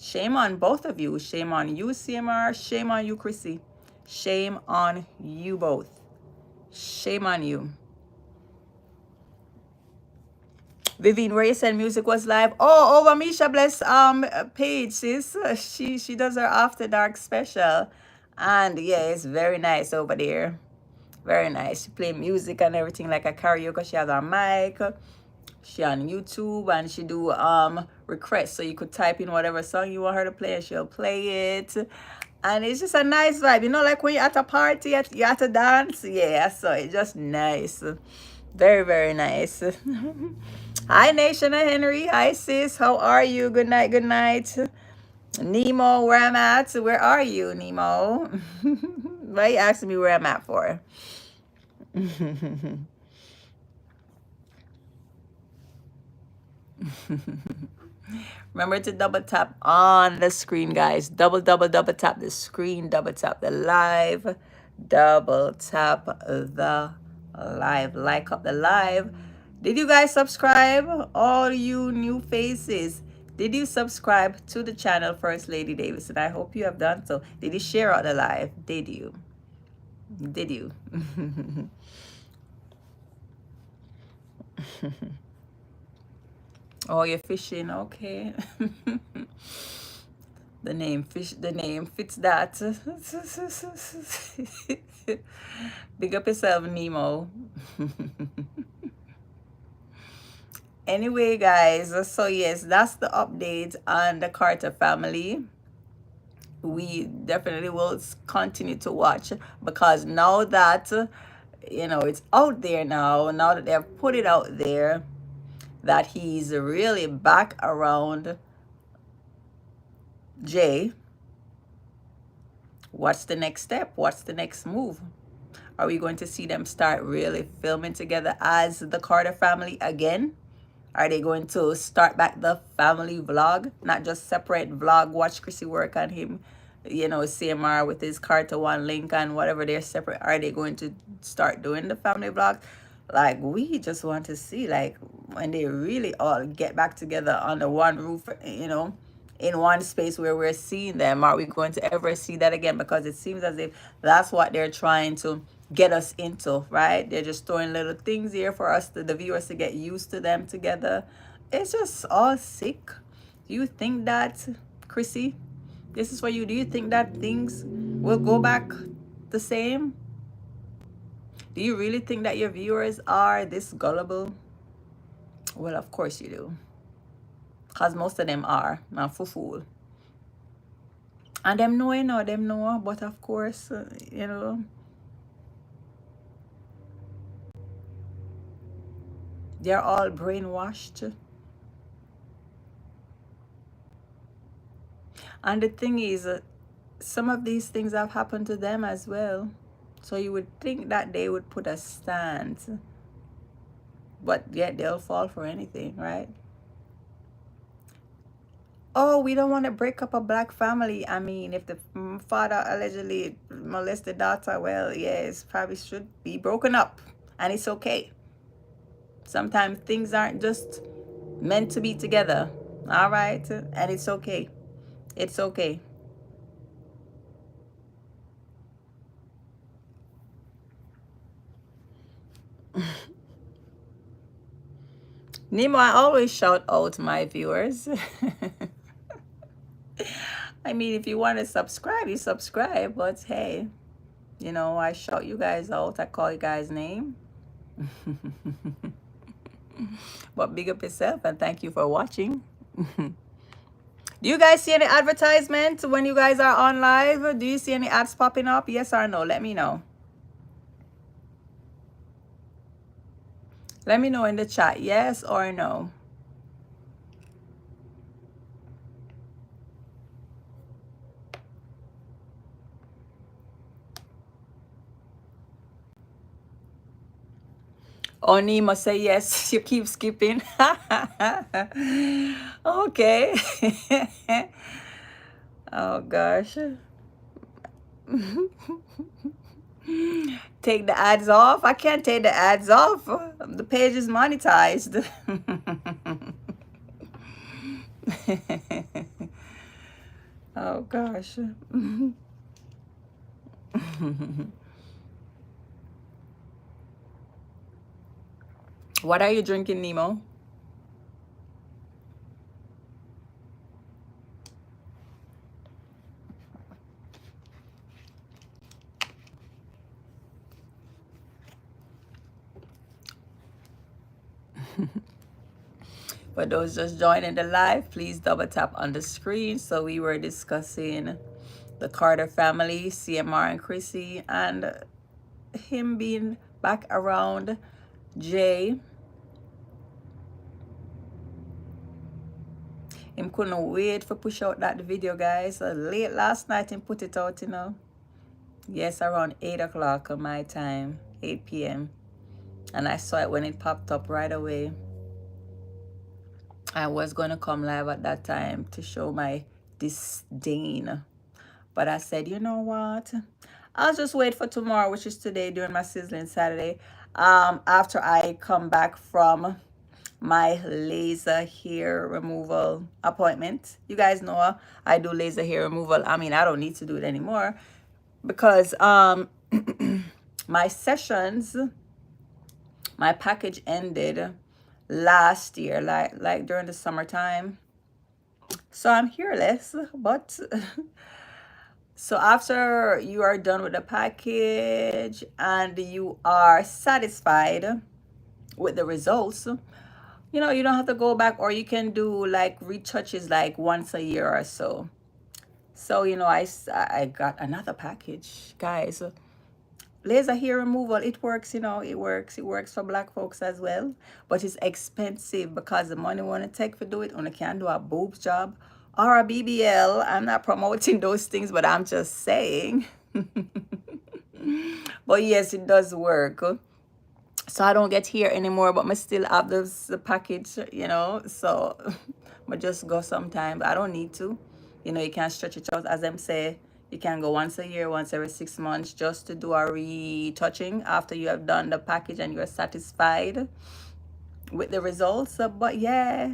Shame on both of you. Shame on you, CMR. Shame on you, Chrissy. Shame on you both. Shame on you. Vivian, where you said music was live? Oh, over Misha Bless page, sis. She does her After Dark special. And yeah, it's very nice over there. Very nice. She play music and everything like a karaoke. She has her mic. She on YouTube and she do requests. So you could type in whatever song you want her to play and she'll play it. And it's just a nice vibe. You know, like when you're at a party, you're at a dance. Yeah, so it's just nice. Very, very nice. Hi, Nation and Henry. Hi, sis. How are you? Good night. Good night. Nemo, where I'm at. Where are you, Nemo? Why are you asking me where I'm at for? Remember to double tap on the screen, guys. Double tap the screen. Double tap the live. Double tap the live. Like up the live. Did you guys subscribe? All you new faces. Did you subscribe to the channel First Lady Davidson? I hope you have done so. Did you share out the live? Did you? Did you? Oh, you're fishing, okay. The name fits that. Big up yourself, Nemo. Anyway, guys, so yes, that's the update on the Carter family. We definitely will continue to watch, because now that, you know, it's out there now that they have put it out there, that he's really back around Jay. What's the next step? What's the next move? Are we going to see them start really filming together as the Carter family again? Are they going to start back the family vlog? Not just separate vlog, watch Chrissy work on him, you know, CMR with his Carter One link and whatever, they're separate. Are they going to start doing the family vlogs? Like, we just want to see, like, when they really all get back together under one roof, you know, in one space where we're seeing them. Are we going to ever see that again? Because it seems as if that's what they're trying to get us into, right? They're just throwing little things here for us, the viewers, to get used to them together. It's just all sick. Do you think that, Chrissy, this is for you, do you think that things will go back the same? Do you really think that your viewers are this gullible? Well, of course you do, because most of them are not fool. And them know, you know, them know, but of course, you know, they're all brainwashed. And the thing is, some of these things have happened to them as well. So you would think that they would put a stance, but yet they'll fall for anything, right? Oh, we don't want to break up a black family. I mean, if the father allegedly molested daughter, well, yes, probably should be broken up. And it's okay. Sometimes things aren't just meant to be together. All right? And it's okay. It's okay. Nemo, I always shout out my viewers. I mean, if you want to subscribe, you subscribe. But hey, you know, I shout you guys out. I call you guys' name. But big up yourself and thank you for watching. Do you guys see any advertisements when you guys are on live? Do you see any ads popping up? Yes or no? Let me know. Let me know in the chat. Yes or no? Oh, Nima say yes. You keep skipping. Okay. Oh gosh. Take the ads off. I can't take the ads off. The page is monetized. Oh gosh. What are you drinking, Nemo? For those just joining the live, please double tap on the screen. So we were discussing the Carter family, CMR and Chrissy, and him being back around Jay. Him couldn't wait for push out that video, guys. Late last night him put it out, you know. Yes, around 8 o'clock my time, 8 p.m. And I saw it when it popped up right away. I was going to come live at that time to show my disdain. But I said, you know what? I'll just wait for tomorrow, which is today, during my sizzling Saturday. After I come back from my laser hair removal appointment. You guys know I do laser hair removal. I mean, I don't need to do it anymore because my sessions, my package ended last year, like during the summertime. So I'm hairless, but so after you are done with the package and you are satisfied with the results, you know, you don't have to go back, or you can do like retouches like once a year or so. So, you know, I got another package, guys. Laser hair removal, it works, you know, it works for black folks as well, but it's expensive because the money want to take for do it. Only can do a boobs job or a BBL. I'm not promoting those things, but I'm just saying. But yes, it does work. So I don't get here anymore, but I still have the package, you know. So I just go sometimes. I don't need to, you know. You can stretch it out, as them say. You can go once a year, once every 6 months, just to do a retouching after you have done the package and you're satisfied with the results. But yeah,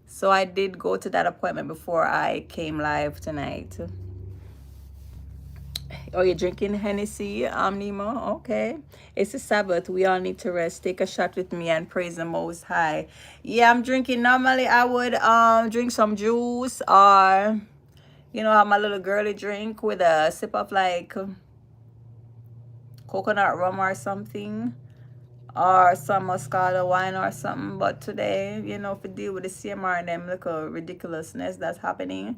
so I did go to that appointment before I came live tonight. Oh, you're drinking Hennessy, Nemo? Okay. It's a Sabbath. We all need to rest. Take a shot with me and praise the Most High. Yeah, I'm drinking. Normally, I would drink some juice or, you know, have my little girly drink with a sip of like coconut rum or something, or some Moscato wine or something. But today, you know, to deal with the CMR and them little ridiculousness that's happening,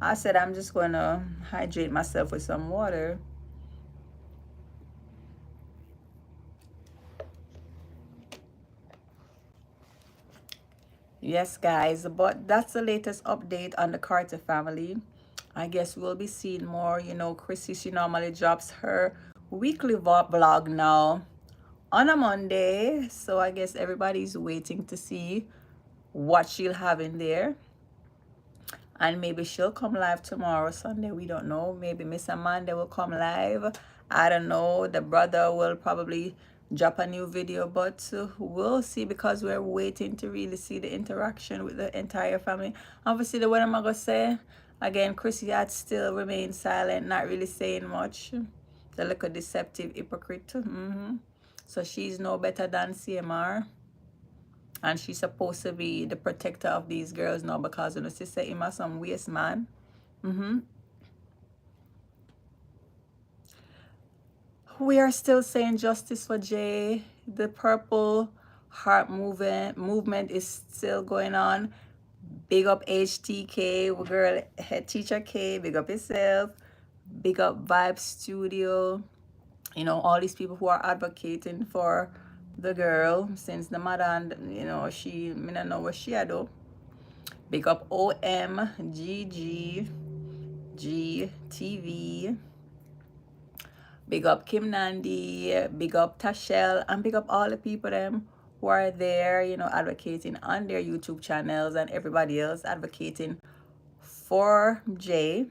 I said I'm just going to hydrate myself with some water. Yes, guys, but that's the latest update on the Carter family. I guess we'll be seeing more. You know, Chrissy, she normally drops her weekly vlog now on a Monday. So I guess everybody's waiting to see what she'll have in there. And maybe she'll come live tomorrow, Sunday. We don't know. Maybe Miss Amanda will come live. I don't know. The brother will probably drop a new video, but we'll see, because we're waiting to really see the interaction with the entire family. Obviously, the what am I gonna say? Again, Chrissy had still remained silent, not really saying much. The little deceptive hypocrite. So she's no better than CMR. And she's supposed to be the protector of these girls now, because you know, she said him as some waste man. We are still saying justice for Jay. The Purple Heart movement is still going on. Big up HTK, girl, head teacher K. Big up yourself. Big up Vibe Studio. You know, all these people who are advocating for the girl, since the mother, and you know, I don't know what she had though. Big up OMGG GTV. Big up Kim Nandi, big up Tashel, and big up all the people them who are there, you know, advocating on their YouTube channels, and everybody else advocating for Jay,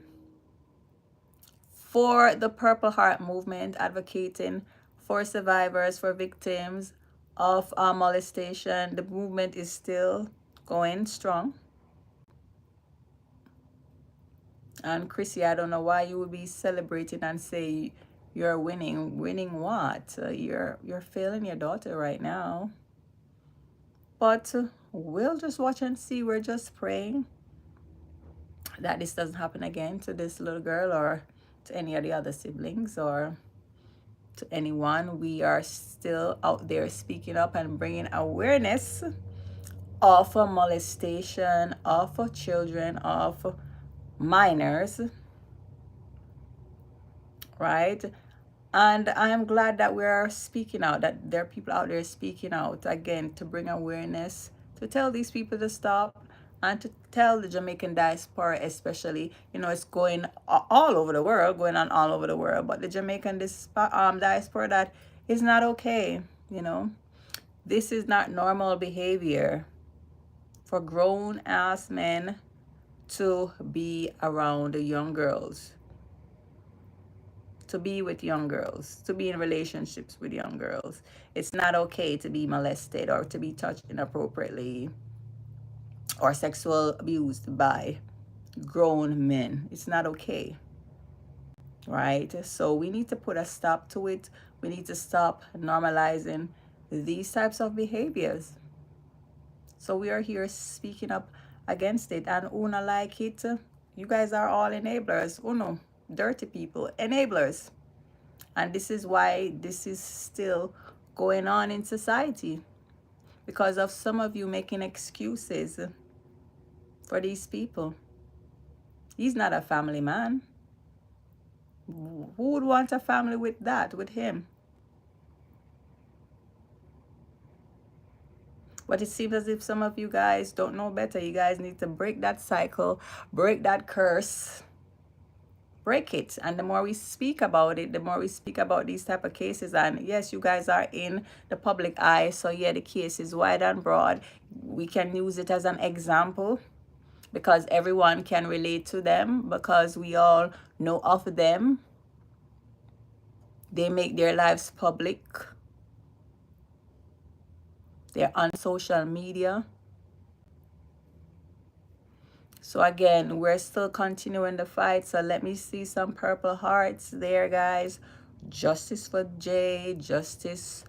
for the Purple Heart movement, advocating for survivors, for victims of molestation. The movement is still going strong. And Chrissy, I don't know why you would be celebrating and say you're winning. Winning what? You're failing your daughter right now. But we'll just watch and see. We're just praying that this doesn't happen again to this little girl or to any of the other siblings or to anyone. We are still out there speaking up and bringing awareness of molestation of children, of minors, right? And I am glad that we are speaking out, that there are people out there speaking out again to bring awareness, to tell these people to stop, and to tell the Jamaican diaspora especially, you know, it's going all over the world, going on all over the world, but the Jamaican diaspora, that is not okay, you know. This is not normal behavior for grown-ass men to be around young girls, to be with young girls, to be in relationships with young girls. It's not okay to be molested or to be touched inappropriately or sexual abused by grown men. It's not okay, right? So we need to put a stop to it. We need to stop normalizing these types of behaviors. So we are here speaking up against it. And Una like it, you guys are all enablers. Uno, dirty people, enablers. And this is why this is still going on in society, because of some of you making excuses for these people. He's not a family man. Who would want a family with that, with him? But it seems as if some of you guys don't know better. You guys need to break that cycle, break that curse, break it. And the more we speak about it, the more we speak about these type of cases. And yes, you guys are in the public eye, so yeah, the case is wide and broad. We can use it as an example because everyone can relate to them, because we all know of them. They make their lives public. They're on social media. So again, we're still continuing the fight. So let me see some purple hearts there, guys. Justice for Jay, justice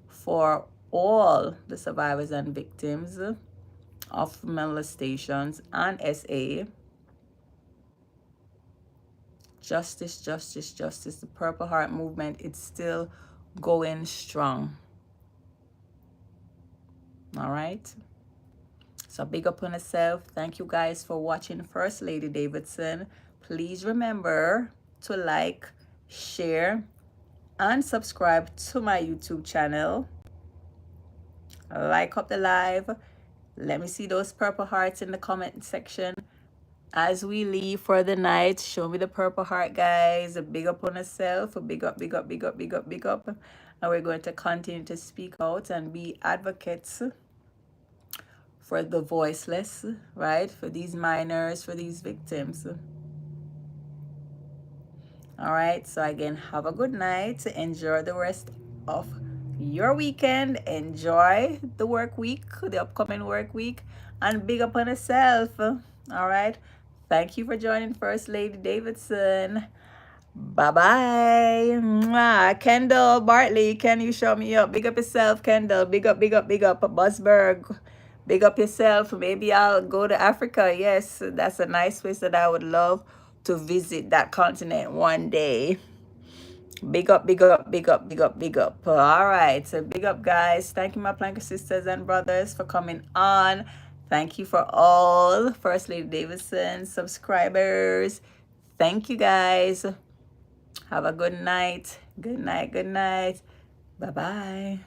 for all the survivors and victims of molestations and SA. Justice, justice, justice. The Purple Heart movement, it's still going strong. All right. So big up on yourself. Thank you guys for watching First Lady Davidson. Please remember to like, share, and subscribe to my YouTube channel. Like up the live. Let me see those purple hearts in the comment section. As we leave for the night, show me the purple heart, guys. Big up on yourself. Big up, big up, big up, big up, big up. And we're going to continue to speak out and be advocates for the voiceless, right? For these minors, for these victims. All right. So again, have a good night. Enjoy the rest of your weekend. Enjoy the work week, the upcoming work week, and big up on yourself. All right. Thank you for joining First Lady Davidson. Bye-bye. Mwah. Kendall Bartley, can you show me up? Big up yourself, Kendall. Big up, big up, big up. Busberg. Big up yourself. Maybe I'll go to Africa. Yes, that's a nice place that I would love to visit, that continent one day. Big up, big up, big up, big up, big up. All right. So big up, guys. Thank you, my planker sisters and brothers, for coming on. Thank you for all First Lady Davidson subscribers. Thank you, guys. Have a good night. Good night. Good night. Bye-bye.